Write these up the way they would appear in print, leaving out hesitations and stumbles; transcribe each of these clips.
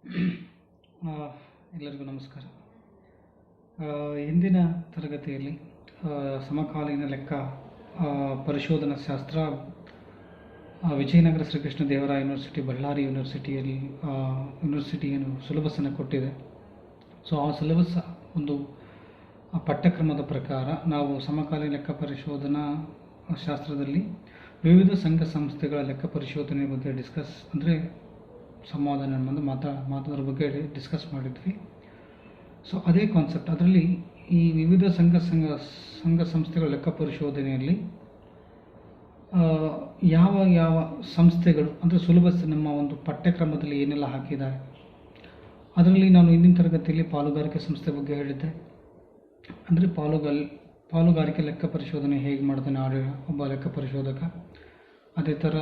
ಆ, ಎಲ್ಲರಿಗೂ ನಮಸ್ಕಾರ. ಇಂದಿನ ತರಗತಿಯಲ್ಲಿ ಸಮಕಾಲೀನ ಲೆಕ್ಕ ಪರಿಶೋಧನಾ ಶಾಸ್ತ್ರ ವಿಜಯನಗರ ಶ್ರೀಕೃಷ್ಣ ದೇವರಾಯ ಯೂನಿವರ್ಸಿಟಿ, ಬಳ್ಳಾರಿ ಯೂನಿವರ್ಸಿಟಿ ಏನು ಸಿಲೆಬಸ್ಸನ್ನು ಕೊಟ್ಟಿದೆ. ಸೊ ಆ ಸಿಲೆಬಸ್ ಒಂದು ಪಠ್ಯಕ್ರಮದ ಪ್ರಕಾರ ನಾವು ಸಮಕಾಲೀನ ಲೆಕ್ಕ ಪರಿಶೋಧನಾ ಶಾಸ್ತ್ರದಲ್ಲಿ ವಿವಿಧ ಸಂಘ ಸಂಸ್ಥೆಗಳ ಲೆಕ್ಕ ಪರಿಶೋಧನೆ ಬಗ್ಗೆ ಸಂವಾದ ಮಾತಾಡೋದ್ರ ಬಗ್ಗೆ ಡಿಸ್ಕಸ್ ಮಾಡಿದ್ವಿ. ಸೊ ಅದೇ ಕಾನ್ಸೆಪ್ಟ್ ಅದರಲ್ಲಿ ಈ ವಿವಿಧ ಸಂಘ ಸಂಸ್ಥೆಗಳ ಲೆಕ್ಕ ಪರಿಶೋಧನೆಯಲ್ಲಿ ಯಾವ ಸಂಸ್ಥೆಗಳು ಅಂದರೆ ಸಿಲೆಬಸ್ ನಮ್ಮ ಒಂದು ಪಠ್ಯಕ್ರಮದಲ್ಲಿ ಏನೆಲ್ಲ ಹಾಕಿದ್ದಾರೆ. ಅದರಲ್ಲಿ ನಾನು ಇಂದಿನ ತರಗತಿಯಲ್ಲಿ ಪಾಲುಗಾರಿಕೆ ಸಂಸ್ಥೆ ಬಗ್ಗೆ ಹೇಳಿದ್ದೆ. ಅಂದರೆ ಪಾಲುಗಾರಿಕೆ ಲೆಕ್ಕ ಪರಿಶೋಧನೆ ಹೇಗೆ ಮಾಡ್ತಾನೆ ಒಬ್ಬ ಲೆಕ್ಕ ಪರಿಶೋಧಕ. ಅದೇ ಥರ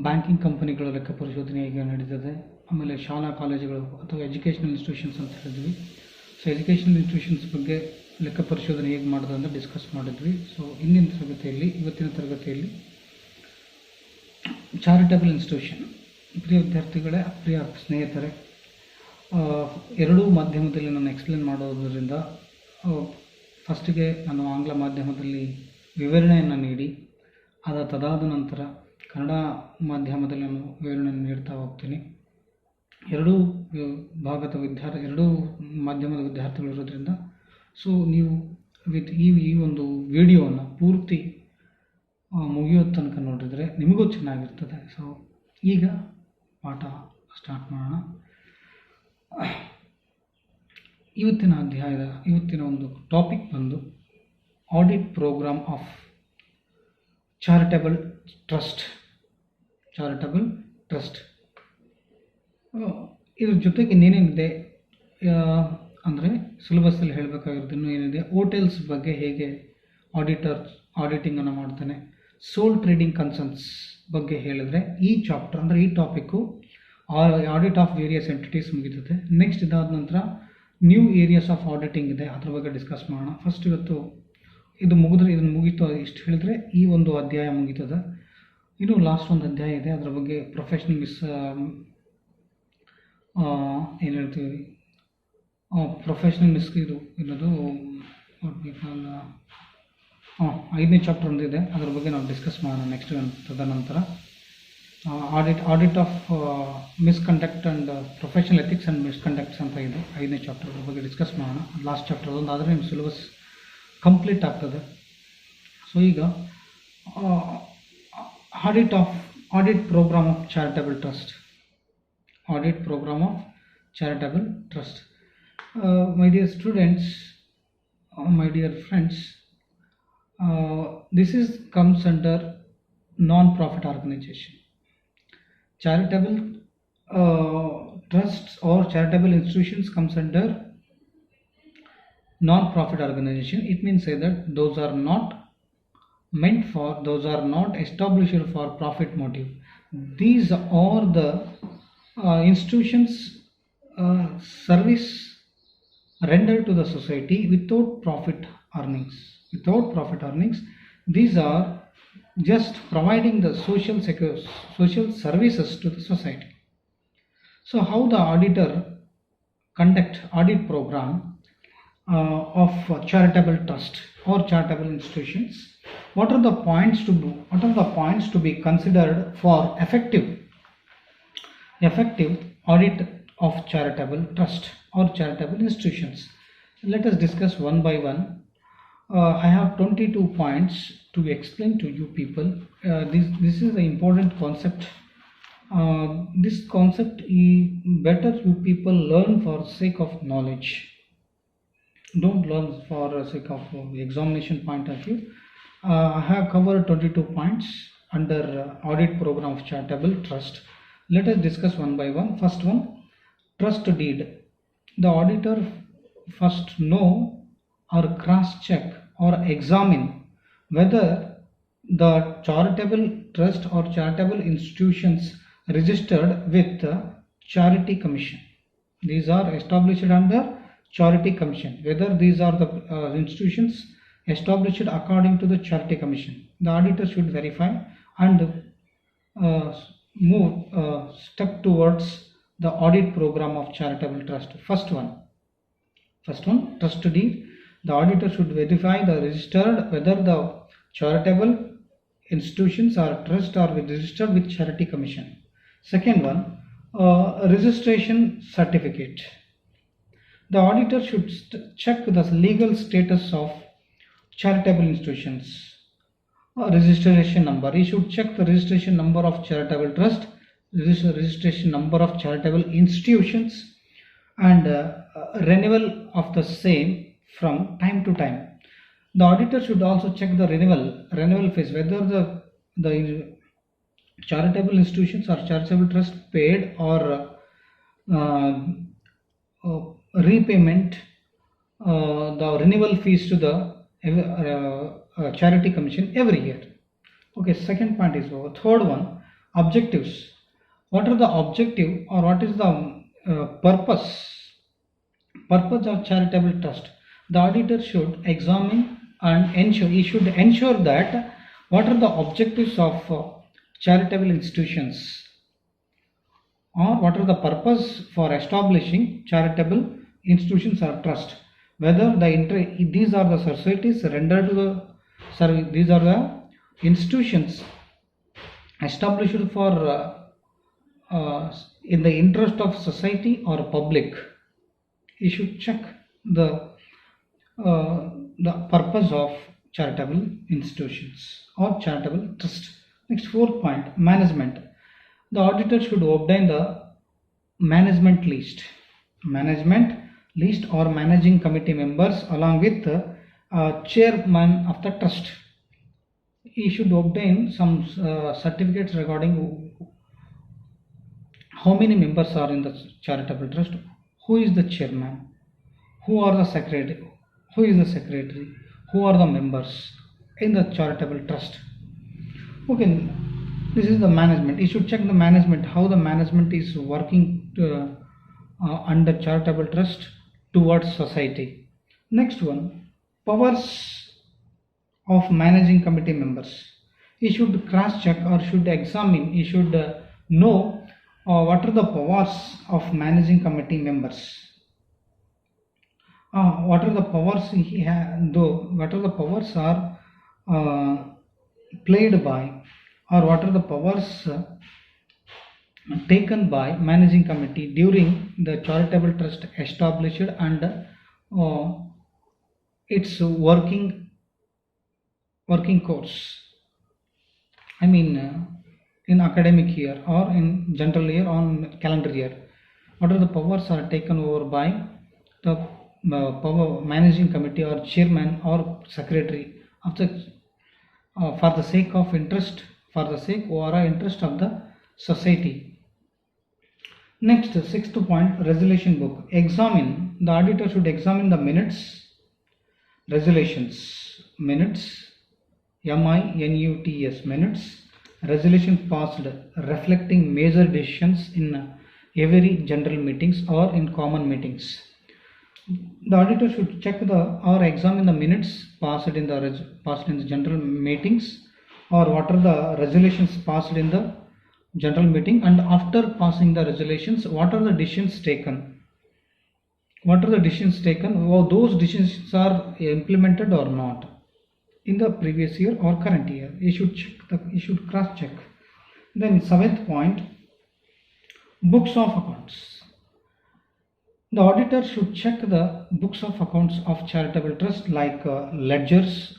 ಬ್ಯಾಂಕಿಂಗ್ ಕಂಪನಿಗಳ ಲೆಕ್ಕ ಪರಿಶೋಧನೆ ಹೇಗೆ ನಡೀತದೆ. ಆಮೇಲೆ ಶಾಲಾ ಕಾಲೇಜುಗಳು ಅಥವಾ ಎಜುಕೇಷನಲ್ ಇನ್ಸ್ಟಿಟ್ಯೂಷನ್ಸ್ ಅಂತ ಹೇಳಿದ್ವಿ. ಸೊ ಎಜುಕೇಷನಲ್ ಇನ್ಸ್ಟಿಟ್ಯೂಷನ್ಸ್ ಬಗ್ಗೆ ಲೆಕ್ಕ ಪರಿಶೋಧನೆ ಹೇಗೆ ಮಾಡೋದು ಅಂತ ಡಿಸ್ಕಸ್ ಮಾಡಿದ್ವಿ. ಸೊ ಇವತ್ತಿನ ತರಗತಿಯಲ್ಲಿ ಚಾರಿಟಬಲ್ ಇನ್ಸ್ಟಿಟ್ಯೂಷನ್. ಪ್ರಿಯ ವಿದ್ಯಾರ್ಥಿಗಳೇ, ಪ್ರಿಯ ಸ್ನೇಹಿತರೆ, ಎರಡೂ ಮಾಧ್ಯಮದಲ್ಲಿ ನಾನು ಎಕ್ಸ್ಪ್ಲೇನ್ ಮಾಡೋದರಿಂದ ಫಸ್ಟಿಗೆ ನಾನು ಆಂಗ್ಲ ಮಾಧ್ಯಮದಲ್ಲಿ ವಿವರಣೆಯನ್ನು ನೀಡಿ ತದಾದ ನಂತರ ಕನ್ನಡ ಮಾಧ್ಯಮದಲ್ಲಿ ನಾನು ವಿವರಣೆಯನ್ನು ನೀಡ್ತಾ ಹೋಗ್ತೀನಿ. ಎರಡೂ ಮಾಧ್ಯಮದ ವಿದ್ಯಾರ್ಥಿಗಳಿರೋದ್ರಿಂದ ಸೊ ನೀವು ಈ ಒಂದು ವಿಡಿಯೋವನ್ನು ಪೂರ್ತಿ ಮುಗಿಯೋ ತನಕ ನೋಡಿದರೆ ನಿಮಗೂ ಚೆನ್ನಾಗಿರ್ತದೆ. ಸೊ ಈಗ ಪಾಠ ಸ್ಟಾರ್ಟ್ ಮಾಡೋಣ. ಇವತ್ತಿನ ಒಂದು ಟಾಪಿಕ್ ಬಂದು audit program of charitable trust. ಇದ್ರ ಜೊತೆಗೆ ಇನ್ನೇನಿದೆ ಅಂದರೆ ಸಿಲೆಬಸ್ಸಲ್ಲಿ ಹೇಳಬೇಕಾಗಿರೋದು ಇನ್ನೂ ಏನಿದೆ. ಹೋಟೆಲ್ಸ್ ಬಗ್ಗೆ ಹೇಗೆ ಆಡಿಟಿಂಗನ್ನು ಮಾಡ್ತಾನೆ. ಸೋಲ್ ಟ್ರೇಡಿಂಗ್ ಕನ್ಸರ್ನ್ಸ್ ಬಗ್ಗೆ ಹೇಳಿದ್ರೆ ಈ ಚಾಪ್ಟರ್ ಅಂದರೆ ಈ topic audit of various entities ಮುಗಿತದೆ. ನೆಕ್ಸ್ಟ್ ಇದಾದ ನಂತರ ನ್ಯೂ ಏರಿಯಾಸ್ ಆಫ್ ಆಡಿಟಿಂಗ್ ಇದೆ, ಅದ್ರ ಬಗ್ಗೆ ಡಿಸ್ಕಸ್ ಮಾಡೋಣ. ಫಸ್ಟ್ ಇವತ್ತು ಇದನ್ನು ಮುಗೀತು ಇಷ್ಟು ಹೇಳಿದ್ರೆ ಈ ಒಂದು ಅಧ್ಯಾಯ ಮುಗೀತದೆ. ಇನ್ನು ಲಾಸ್ಟ್ ಒಂದು ಅಧ್ಯಾಯ ಇದೆ, ಅದರ ಬಗ್ಗೆ ಪ್ರೊಫೆಷನಲ್ ಏನು ಹೇಳ್ತೀವಿ ಪ್ರೊಫೆಷನಲ್ ಇದು ಅನ್ನೋದು 5ನೇ ಚಾಪ್ಟರ್ ಒಂದಿದೆ, ಅದರ ಬಗ್ಗೆ ನಾವು ಡಿಸ್ಕಸ್ ಮಾಡೋಣ ನೆಕ್ಸ್ಟ್. ತದನಂತರ audit of misconduct and professional ethics and misconducts ಅಂತ ಇದೆ 5ನೇ ಚಾಪ್ಟರ್, ಅದ್ರ ಬಗ್ಗೆ ಡಿಸ್ಕಸ್ ಮಾಡೋಣ. ಲಾಸ್ಟ್ ಚಾಪ್ಟರ್ ಅದೊಂದು ಆದರೆ ನಿಮ್ಮ ಸಿಲೆಬಸ್ ಕಂಪ್ಲೀಟ್ ಆಗ್ತದೆ. ಸೊ ಈಗ audit program of charitable trust. My dear students, my dear friends, this comes under non-profit organization. Charitable trusts or charitable institutions comes under non-profit organization. It means that those are not established for profit motive. These are the institutions service rendered to the society without profit earnings. These are just providing the social services to the society. So how the auditor conduct audit program of charitable trust or charitable institutions? What are the points to be considered for effective audit of charitable trust or charitable institutions? Let us discuss one by one. I have 22 points to explain to you people. This is an important concept. This concept better you people learn for sake of knowledge. Don't learn for sake of examination point of view. I have covered 22 points under audit program of charitable trust. Let us discuss one by one. First one, trust deed. The auditor first know or cross-check or examine whether the charitable trust or charitable institutions registered with the Charity Commission. These are established under Charity Commission. Whether these are the institutions established according to the Charity Commission. The auditor should verify and move step towards the audit program of charitable trust. First one, trust deed. The auditor should verify the registered whether the charitable institutions or trust are registered with Charity Commission. Second one, registration certificate. The auditor should check the legal status of charitable institutions. Registration number. He should check the registration number of charitable trust, registration number of charitable institutions, and renewal of the same from time to time. The auditor should also check the renewal phase, whether the charitable institutions or charitable trust paid or repayment the renewal fees to the Charity Commission every year. Okay, second point is over. Third one, objectives. What are the objective or what is the purpose of charitable trust? The auditor should examine and ensure. He should ensure that what are the objectives of charitable institutions, or what are the purpose for establishing charitable institutions or trust. Whether these are the societies rendered to the service. These are the institutions established for in the interest of society or public. You should check the purpose of charitable institutions or charitable trust. Next, fourth point, management. The auditor should obtain the management list or managing committee members along with the chairman of the trust. He should obtain some certificates regarding how many members are in the charitable trust, who is the chairman, who is the secretary, who are the members in the charitable trust. Okay, this is the management. You should check the management, how the management is working under charitable trust towards society. Next one, powers of managing committee members. He should cross check or should examine. He should know what are the powers of managing committee members. What are the powers he has, though what are the powers are played by, or what are the powers taken by managing committee during the charitable trust established and its working course. I mean in academic year or in general year or calendar year. What are the powers are taken over by the power managing committee or chairman or secretary of the for the sake of interest of the society. Next, sixth point, resolution book. Examine. The auditor should examine the minutes, resolutions, minutes, MINUTS, minutes, resolution passed reflecting major decisions in every general meetings or in common meetings. The auditor should check or examine the minutes passed in the general meetings, or what are the resolutions passed in the general meeting, and after passing the resolutions, what are the decisions taken? Or those decisions are implemented or not in the previous year or current year. You should cross check. Then seventh point, books of accounts. The auditor should check the books of accounts of charitable trust like ledgers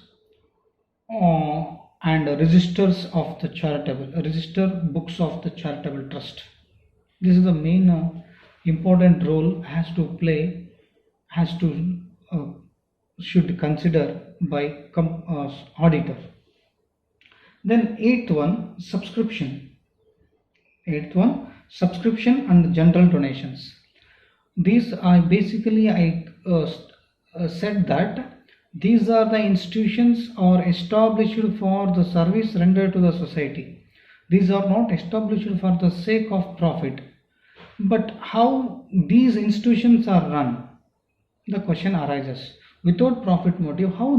and registers of the register books of the charitable trust. This is the main important role should consider by auditor. Then eighth one, subscription and general donations. These are basically, I said that these are the institutions or established for the service rendered to the society. These are not established for the sake of profit. But how these institutions are run? The question arises. Without profit motive, how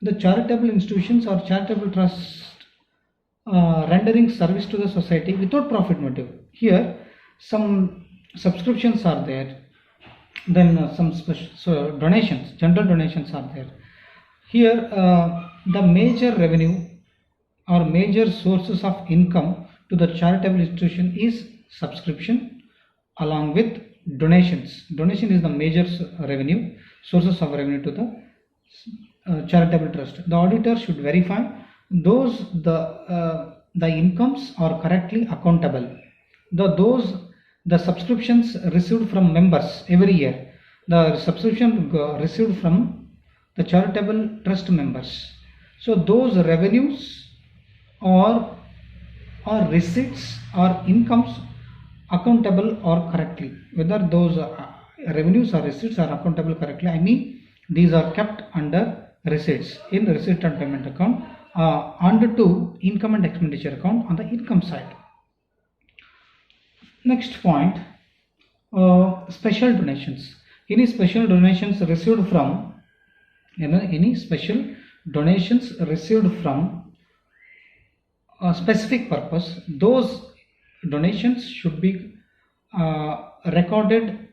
the charitable institutions or charitable trusts rendering service to the society without profit motive? Here, some subscriptions are there, then some special donations, general donations are there. Here the major revenue or major sources of income to the charitable institution is subscription along with donations. Donation is the major revenue, sources of revenue to the charitable trust. The auditor should verify those the incomes are correctly accountable. The subscriptions received from members every year, the subscription received from the charitable trust members. So those revenues or receipts or incomes accountable or correctly, whether those revenues or receipts are accountable correctly, I mean these are kept under receipts in the receipt and payment account, under to income and expenditure account on the income side. Next point, special donations. Any special donations received from any special donations received from a specific purpose, those donations should be recorded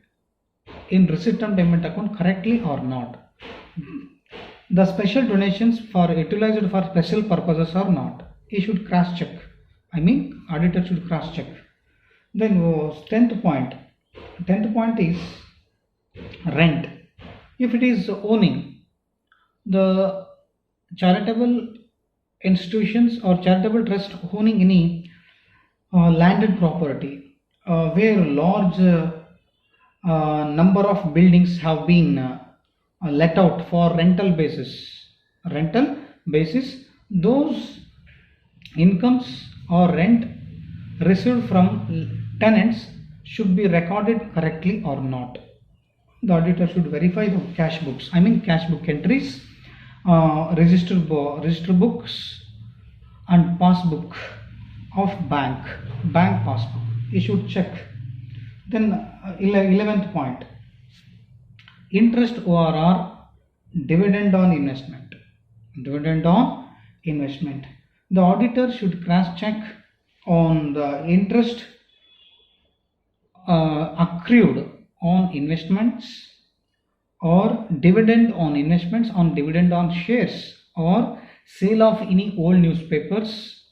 in receipt and payment account correctly or not. The special donations for utilized for special purposes or not, he should cross check. I mean auditor should cross check. Then 10th point is rent. If it is owning, the charitable institutions or charitable trust owning any landed property where large number of buildings have been let out for rental basis, those incomes or rent received from tenants should be recorded correctly or not. The auditor should verify the cash books, I mean cash book entries, register books and passbook of bank passbook. He should check. Then 11th point, interest ORR, dividend on investment. The auditor should cross check on the interest accrued on investments or dividend on investments, on dividend on shares, or sale of any old newspapers,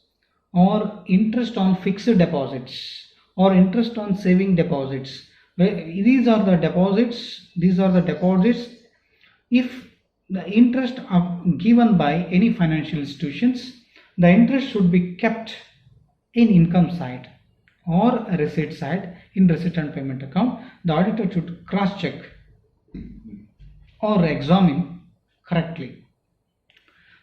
or interest on fixed deposits, or interest on saving deposits. These are the deposits. If the interest are given by any financial institutions, the interest should be kept in income side or receipt side in receipt and payment account. The auditor should cross check or examine correctly.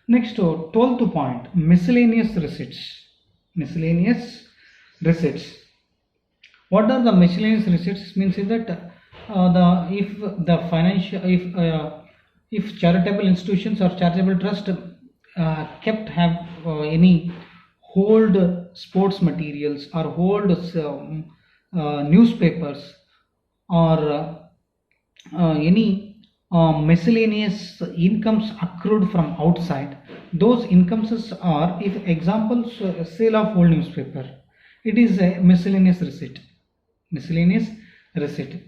Next, 12th point, miscellaneous receipts. What are the miscellaneous receipts? Means is that if charitable institutions or charitable trust have any old sports materials or old newspapers or any miscellaneous incomes accrued from outside, those incomes are, if example, sale of old newspaper, it is a miscellaneous receipt.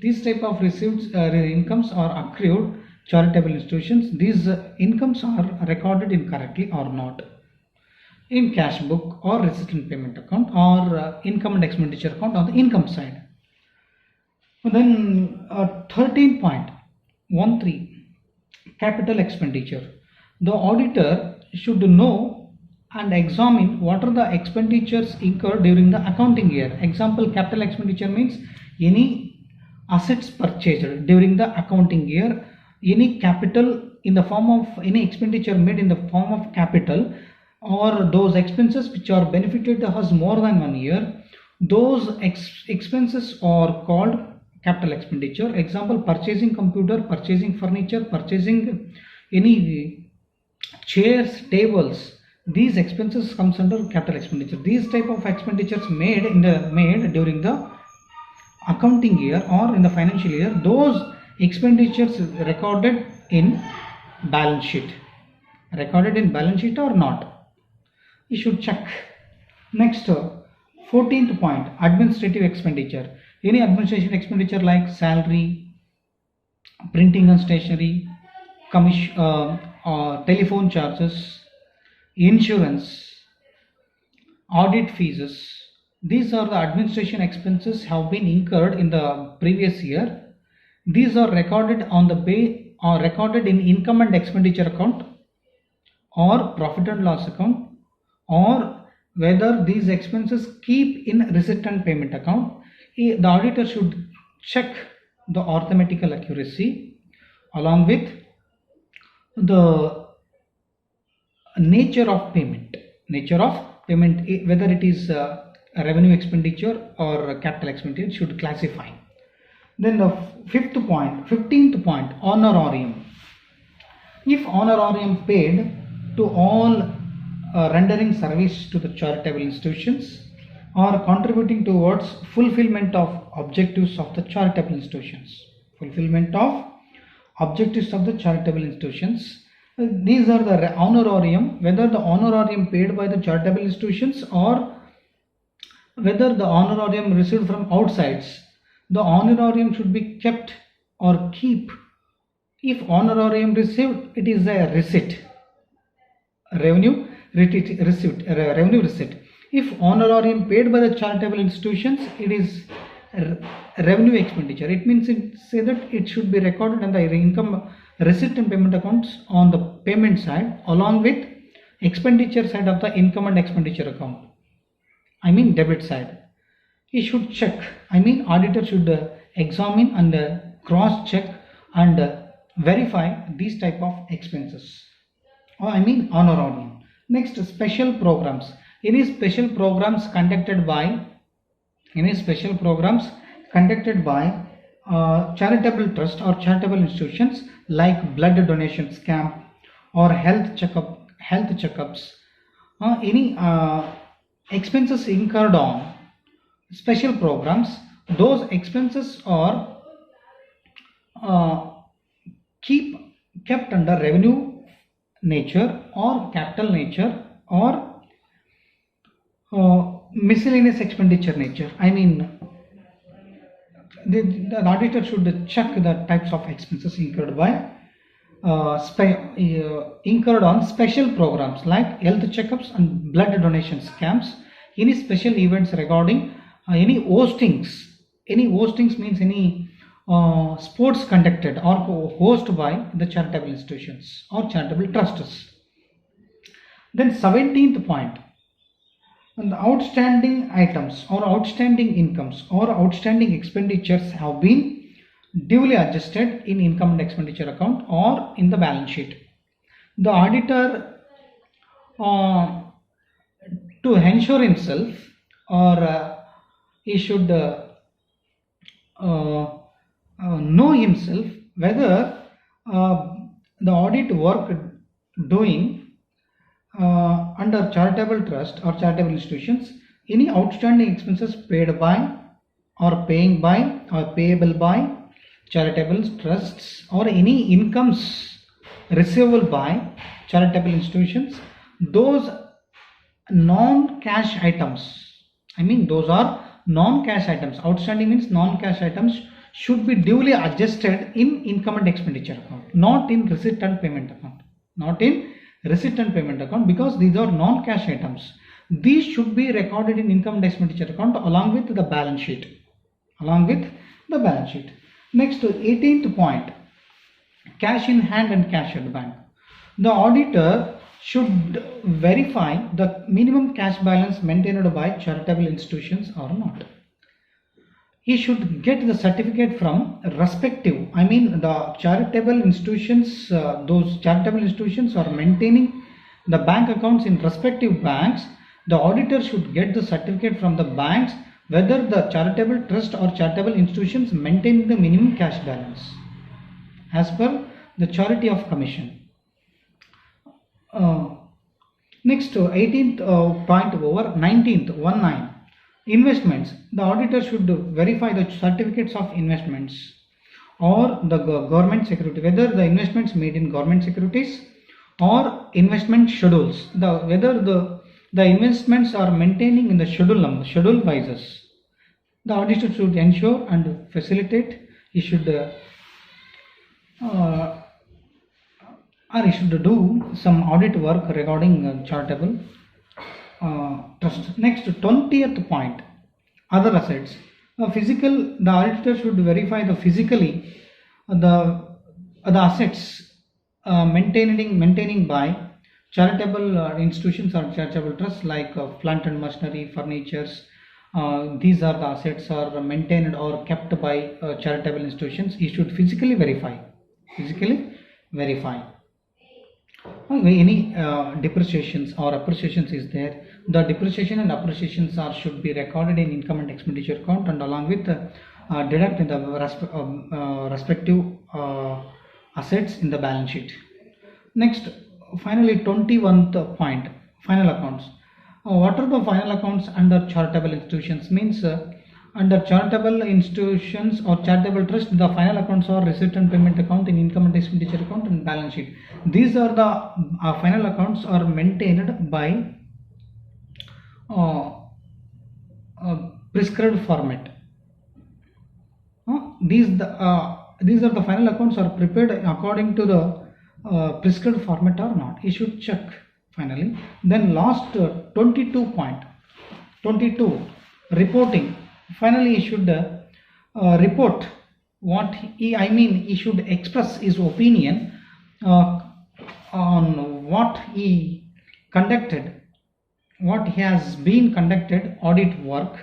These type of receipts incomes are accrued charitable institutions. These incomes are recorded incorrectly or not in cash book or receipt and payment account or income and expenditure account on the income side. Then 13.13, capital expenditure. The auditor should know and examine what are the expenditures incurred during the accounting year. Example, capital expenditure means any assets purchased during the accounting year, any capital in the form of any expenditure made in the form of capital, or those expenses which are benefited us more than 1 year, those expenses are called capital expenditure. Example, purchasing computer, purchasing furniture, purchasing any chairs, tables, these expenses comes under capital expenditure. These type of expenditures made during the accounting year or in the financial year, those expenditures recorded in balance sheet or not, you should check. Next, 14th point, administrative expenditure. Any administration expenditure like salary, printing and stationery, commission, telephone charges, insurance, audit fees. These are the administration expenses have been incurred in the previous year. These are recorded on the recorded in income and expenditure account or profit and loss account, or whether these expenses keep in receipt and payment account. The auditor should check the arithmetical accuracy along with the nature of payment, whether it is a revenue expenditure or a capital expenditure should classify. Then the 15th point, honorarium. If honorarium paid to all rendering service to the charitable institutions or contributing towards fulfillment of objectives of the charitable institutions. These are the honorarium, whether the honorarium paid by the charitable institutions or whether the honorarium received from outsides. The honorarium should be kept or keep. If honorarium received, it is a receipt, revenue receipt. If honorarium paid by the charitable institutions, it is revenue expenditure. It means it should be recorded on the income receipt and payment accounts on the payment side along with expenditure side of the income and expenditure account. I mean debit side. He should check. Auditor should examine and cross check and verify these type of expenses. Honorarium. Next, special programs. Any special programs conducted by charitable trust or charitable institutions like blood donations camp or health checkups. Any expenses incurred on special programs, those expenses are kept under revenue nature or capital nature or miscellaneous expenditure nature. The auditor should check the types of expenses incurred by incurred on special programs like health checkups and blood donations camps. Any special events regarding any hostings. Any hostings means any sports conducted or hosted by the charitable institutions or charitable trusts. Then 17th point, and the outstanding items or outstanding incomes or outstanding expenditures have been duly adjusted in income and expenditure account or in the balance sheet. The auditor to ensure himself or he should know himself whether the audit work doing under charitable trust or charitable institutions, any outstanding expenses paid by or paying by or payable by charitable trusts or any incomes receivable by charitable institutions, those non-cash items, those are non-cash items. Outstanding means non-cash items should be duly adjusted in income and expenditure account, not in receipt and payment account. Because these are non-cash items. These should be recorded in income and expenditure account along with the balance sheet. Next, 18th point, cash in hand and cash at bank. The auditor should verify the minimum cash balance maintained by charitable institutions or not. He should get the certificate from respective, the charitable institutions, those charitable institutions are maintaining the bank accounts in respective banks. The auditor should get the certificate from the banks whether the charitable trust or charitable institutions maintain the minimum cash balance as per the Charity of Commission. Next, 18th point over 19th, 19. Investments. The auditor should verify the certificates of investments or the government security, whether the investments made in government securities or investment schedules, whether The investments are maintaining in the schedule vises. The auditor should ensure and facilitate. He should do some audit work regarding charitable trust. Next, 20th point, other assets. The auditor should verify physically the assets maintaining by charitable institutions or charitable trusts, like plant and machinery, furnitures. These are the assets are maintained or kept by charitable institutions. He should physically verify. Any depreciations or appreciations is there, the depreciation and appreciations should be recorded in income and expenditure account, and along with deduct in the respective assets in the balance sheet. Next, finally, 21st point, final accounts. What are the final accounts under charitable institutions? Means under charitable institutions or charitable trust, the final accounts are receipt and payment account, in income and expenditure account, and balance sheet. These are the final accounts are maintained by prescribed format. These are the final accounts are prepared according to the prescribed format or not. You should check finally. Then last 22 point, 22, reporting. Finally, he should report what he should express his opinion on what he conducted, what has been conducted audit work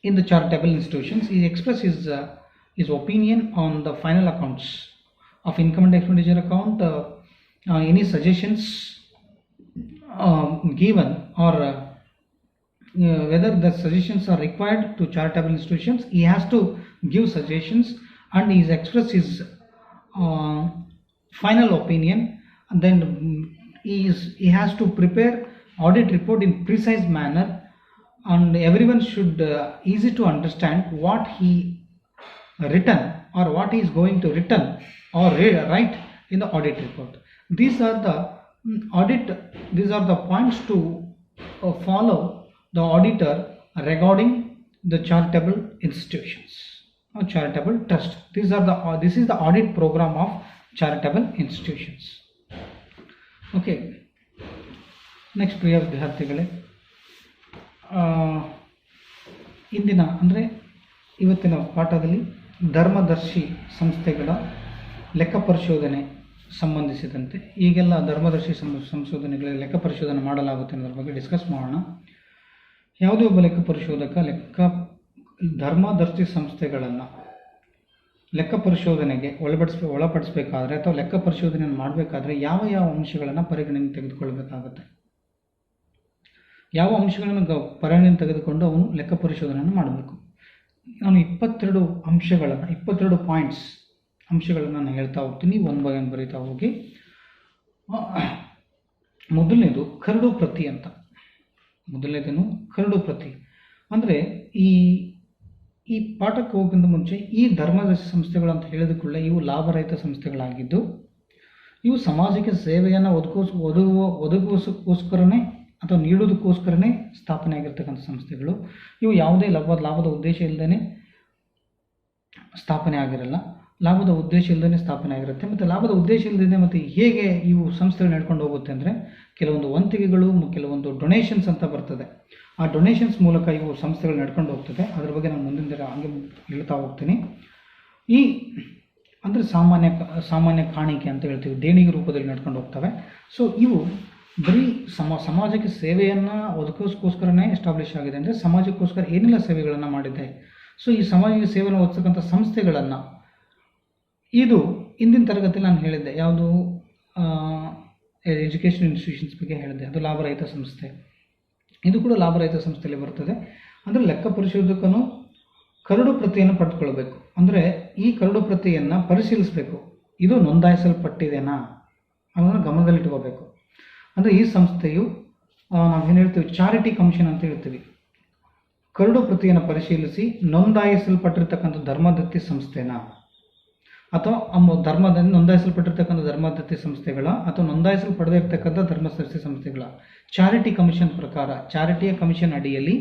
in the charitable institutions. He expresses his opinion on the final accounts of income and expenditure account, any suggestions given, or whether the suggestions are required to charitable institutions. He has to give suggestions and he express his final opinion, and then he has to prepare audit report in precise manner, and everyone should easy to understand what he written or what he is going to written or write in the audit report. These are the points to follow the auditor regarding the charitable institutions or charitable trust. This is the audit program of charitable institutions. Okay. Next, ಪ್ರಿಯ ವಿದ್ಯಾರ್ಥಿಗಳೇ, ಇವತ್ತಿನ ಪಾಠದಲ್ಲಿ ಧರ್ಮದರ್ಶಿ ಸಂಸ್ಥೆಗಳ ಲೆಕ್ಕ ಪರಿಶೋಧನೆ ಸಂಬಂಧಿಸಿದಂತೆ ಈಗೆಲ್ಲ ಧರ್ಮದರ್ಶಿ ಸಂಶೋಧನೆಗಳ ಲೆಕ್ಕ ಪರಿಶೋಧನೆ ಮಾಡಲಾಗುತ್ತೆ ಅನ್ನೋದ್ರ ಬಗ್ಗೆ ಡಿಸ್ಕಸ್ ಮಾಡೋಣ. ಯಾವುದೇ ಒಬ್ಬ ಲೆಕ್ಕ ಪರಿಶೋಧಕ ಧರ್ಮದರ್ಶಿ ಸಂಸ್ಥೆಗಳನ್ನು ಲೆಕ್ಕ ಪರಿಶೋಧನೆಗೆ ಒಳಪಡಿಸಬೇಕಾದ್ರೆ ಅಥವಾ ಲೆಕ್ಕ ಪರಿಶೋಧನೆಯನ್ನು ಮಾಡಬೇಕಾದ್ರೆ ಯಾವ ಅಂಶಗಳನ್ನು ಪರಿಗಣನೆಗೆ ತೆಗೆದುಕೊಳ್ಳಬೇಕಾಗುತ್ತೆ, ಯಾವ ಅಂಶಗಳನ್ನು ಪರಿಗಣನೆಗೆ ತೆಗೆದುಕೊಂಡು ಅವನು ಲೆಕ್ಕ ಪರಿಶೋಧನೆಯನ್ನು ಮಾಡಬೇಕು. ನಾನು 22 ಅಂಶಗಳನ್ನು ನಾನು ಹೇಳ್ತಾ ಹೋಗ್ತೀನಿ, ಒನ್ ಬೈ ಒನ್ ಬರೀತಾ ಹೋಗಿ. ಮೊದಲನೇದು ಕರಡು ಪ್ರತಿ ಅಂತ. ಮೊದಲನೇದೇನು ಕರಡು ಪ್ರತಿ ಅಂದರೆ ಈ ಪಾಠಕ್ಕೆ ಹೋಗೋಕ್ಕಿಂತ ಮುಂಚೆ ಈ ಧರ್ಮದರ್ಶಿ ಸಂಸ್ಥೆಗಳು ಅಂತ ಹೇಳಿದಕ್ಕೂಡಲೇ ಇವು ಲಾಭರಹಿತ ಸಂಸ್ಥೆಗಳಾಗಿದ್ದು ಇವು ಸಮಾಜಕ್ಕೆ ಸೇವೆಯನ್ನು ಒದಗಿಸೋಕ್ಕೋಸ್ಕರನೇ ಅಥವಾ ನೀಡೋದಕ್ಕೋಸ್ಕರನೇ ಸ್ಥಾಪನೆ ಆಗಿರ್ತಕ್ಕಂಥ ಸಂಸ್ಥೆಗಳು. ಇವು ಯಾವುದೇ ಲಾಭದ ಉದ್ದೇಶ ಇಲ್ಲದೇ ಸ್ಥಾಪನೆ ಆಗಿರಲ್ಲ, ಲಾಭದ ಉದ್ದೇಶ ಇಲ್ಲದೇ ಸ್ಥಾಪನೆ ಆಗಿರುತ್ತೆ. ಮತ್ತು ಲಾಭದ ಉದ್ದೇಶ ಇಲ್ಲದೇ ಮತ್ತು ಹೇಗೆ ಇವು ಸಂಸ್ಥೆಗಳು ನಡ್ಕೊಂಡು ಹೋಗುತ್ತೆ ಅಂದರೆ ಕೆಲವೊಂದು ವಂತಿಗೆಗಳು, ಕೆಲವೊಂದು ಡೊನೇಷನ್ಸ್ ಅಂತ ಬರ್ತದೆ. ಆ ಡೊನೇಷನ್ಸ್ ಮೂಲಕ ಇವು ಸಂಸ್ಥೆಗಳು ನಡ್ಕೊಂಡು ಹೋಗ್ತದೆ. ಅದ್ರ ಬಗ್ಗೆ ನಾನು ಮುಂದಿನ ದಿನ ಹಂಗೆ ಹೇಳ್ತಾ ಹೋಗ್ತೀನಿ. ಅಂದರೆ ಸಾಮಾನ್ಯ ಕಾಣಿಕೆ ಅಂತ ಹೇಳ್ತೀವಿ, ದೇಣಿಗೆ ರೂಪದಲ್ಲಿ ನಡ್ಕೊಂಡು ಹೋಗ್ತವೆ. ಸೊ ಇವು ಬರೀ ಸಮಾಜಕ್ಕೆ ಸೇವೆಯನ್ನು ಒದಗಿಸೋಕ್ಕೋಸ್ಕರನೇ ಎಸ್ಟಾಬ್ಲಿಷ್ ಆಗಿದೆ. ಅಂದರೆ ಸಮಾಜಕ್ಕೋಸ್ಕರ ಏನೆಲ್ಲ ಸೇವೆಗಳನ್ನು ಮಾಡಿದೆ. ಸೊ ಈ ಸಮಾಜಕ್ಕೆ ಸೇವೆಯನ್ನು ಒದಗಿಸ್ತಕ್ಕಂಥ ಸಂಸ್ಥೆಗಳನ್ನು ಇದು ಇಂದಿನ ತರಗತಿಯಲ್ಲಿ ನಾನು ಹೇಳಿದ್ದೆ, ಯಾವುದು ಎಜುಕೇಷನ್ ಇನ್ಸ್ಟಿಟ್ಯೂಷನ್ಸ್ ಬಗ್ಗೆ ಹೇಳಿದೆ, ಅದು ಲಾಭರಹಿತ ಸಂಸ್ಥೆ. ಇದು ಕೂಡ ಲಾಭರಹಿತ ಸಂಸ್ಥೆಯಲ್ಲಿ ಬರ್ತದೆ. ಅಂದರೆ ಲೆಕ್ಕ ಪರಿಶೋಧಕನು ಕರಡು ಪ್ರತಿಯನ್ನು ಪಡೆದುಕೊಳ್ಬೇಕು. ಅಂದರೆ ಈ ಕರಡು ಪ್ರತಿಯನ್ನು ಪರಿಶೀಲಿಸಬೇಕು, ಇದು ನೋಂದಾಯಿಸಲ್ಪಟ್ಟಿದೆನಾ ಅನ್ನೋದನ್ನು ಗಮನದಲ್ಲಿಟ್ಕೋಬೇಕು. ಅಂದರೆ ಈ ಸಂಸ್ಥೆಯು ನಾವೇನು ಹೇಳ್ತೀವಿ, ಚಾರಿಟಿ ಕಮಿಷನ್ ಅಂತ ಹೇಳ್ತೀವಿ. ಕರಡು ಪ್ರತಿಯನ್ನು ಪರಿಶೀಲಿಸಿ ನೋಂದಾಯಿಸಲ್ಪಟ್ಟಿರ್ತಕ್ಕಂಥ ಧರ್ಮದತ್ತಿ ಸಂಸ್ಥೆನಾ ಅಥವಾ ಧರ್ಮದಿಂದ ನೋಂದಾಯಿಸಲ್ಪಟ್ಟಿರ್ತಕ್ಕಂಥ ಧರ್ಮದತ್ತಿ ಸಂಸ್ಥೆಗಳ ಅಥವಾ ನೋಂದಾಯಿಸಲ್ಪಡದೇ ಇರತಕ್ಕಂಥ ಧರ್ಮದತ್ತಿ ಸಂಸ್ಥೆಗಳ ಚಾರಿಟಿ ಕಮಿಷನ್ ಪ್ರಕಾರ, ಚಾರಿಟಿಯ ಕಮಿಷನ್ ಅಡಿಯಲ್ಲಿ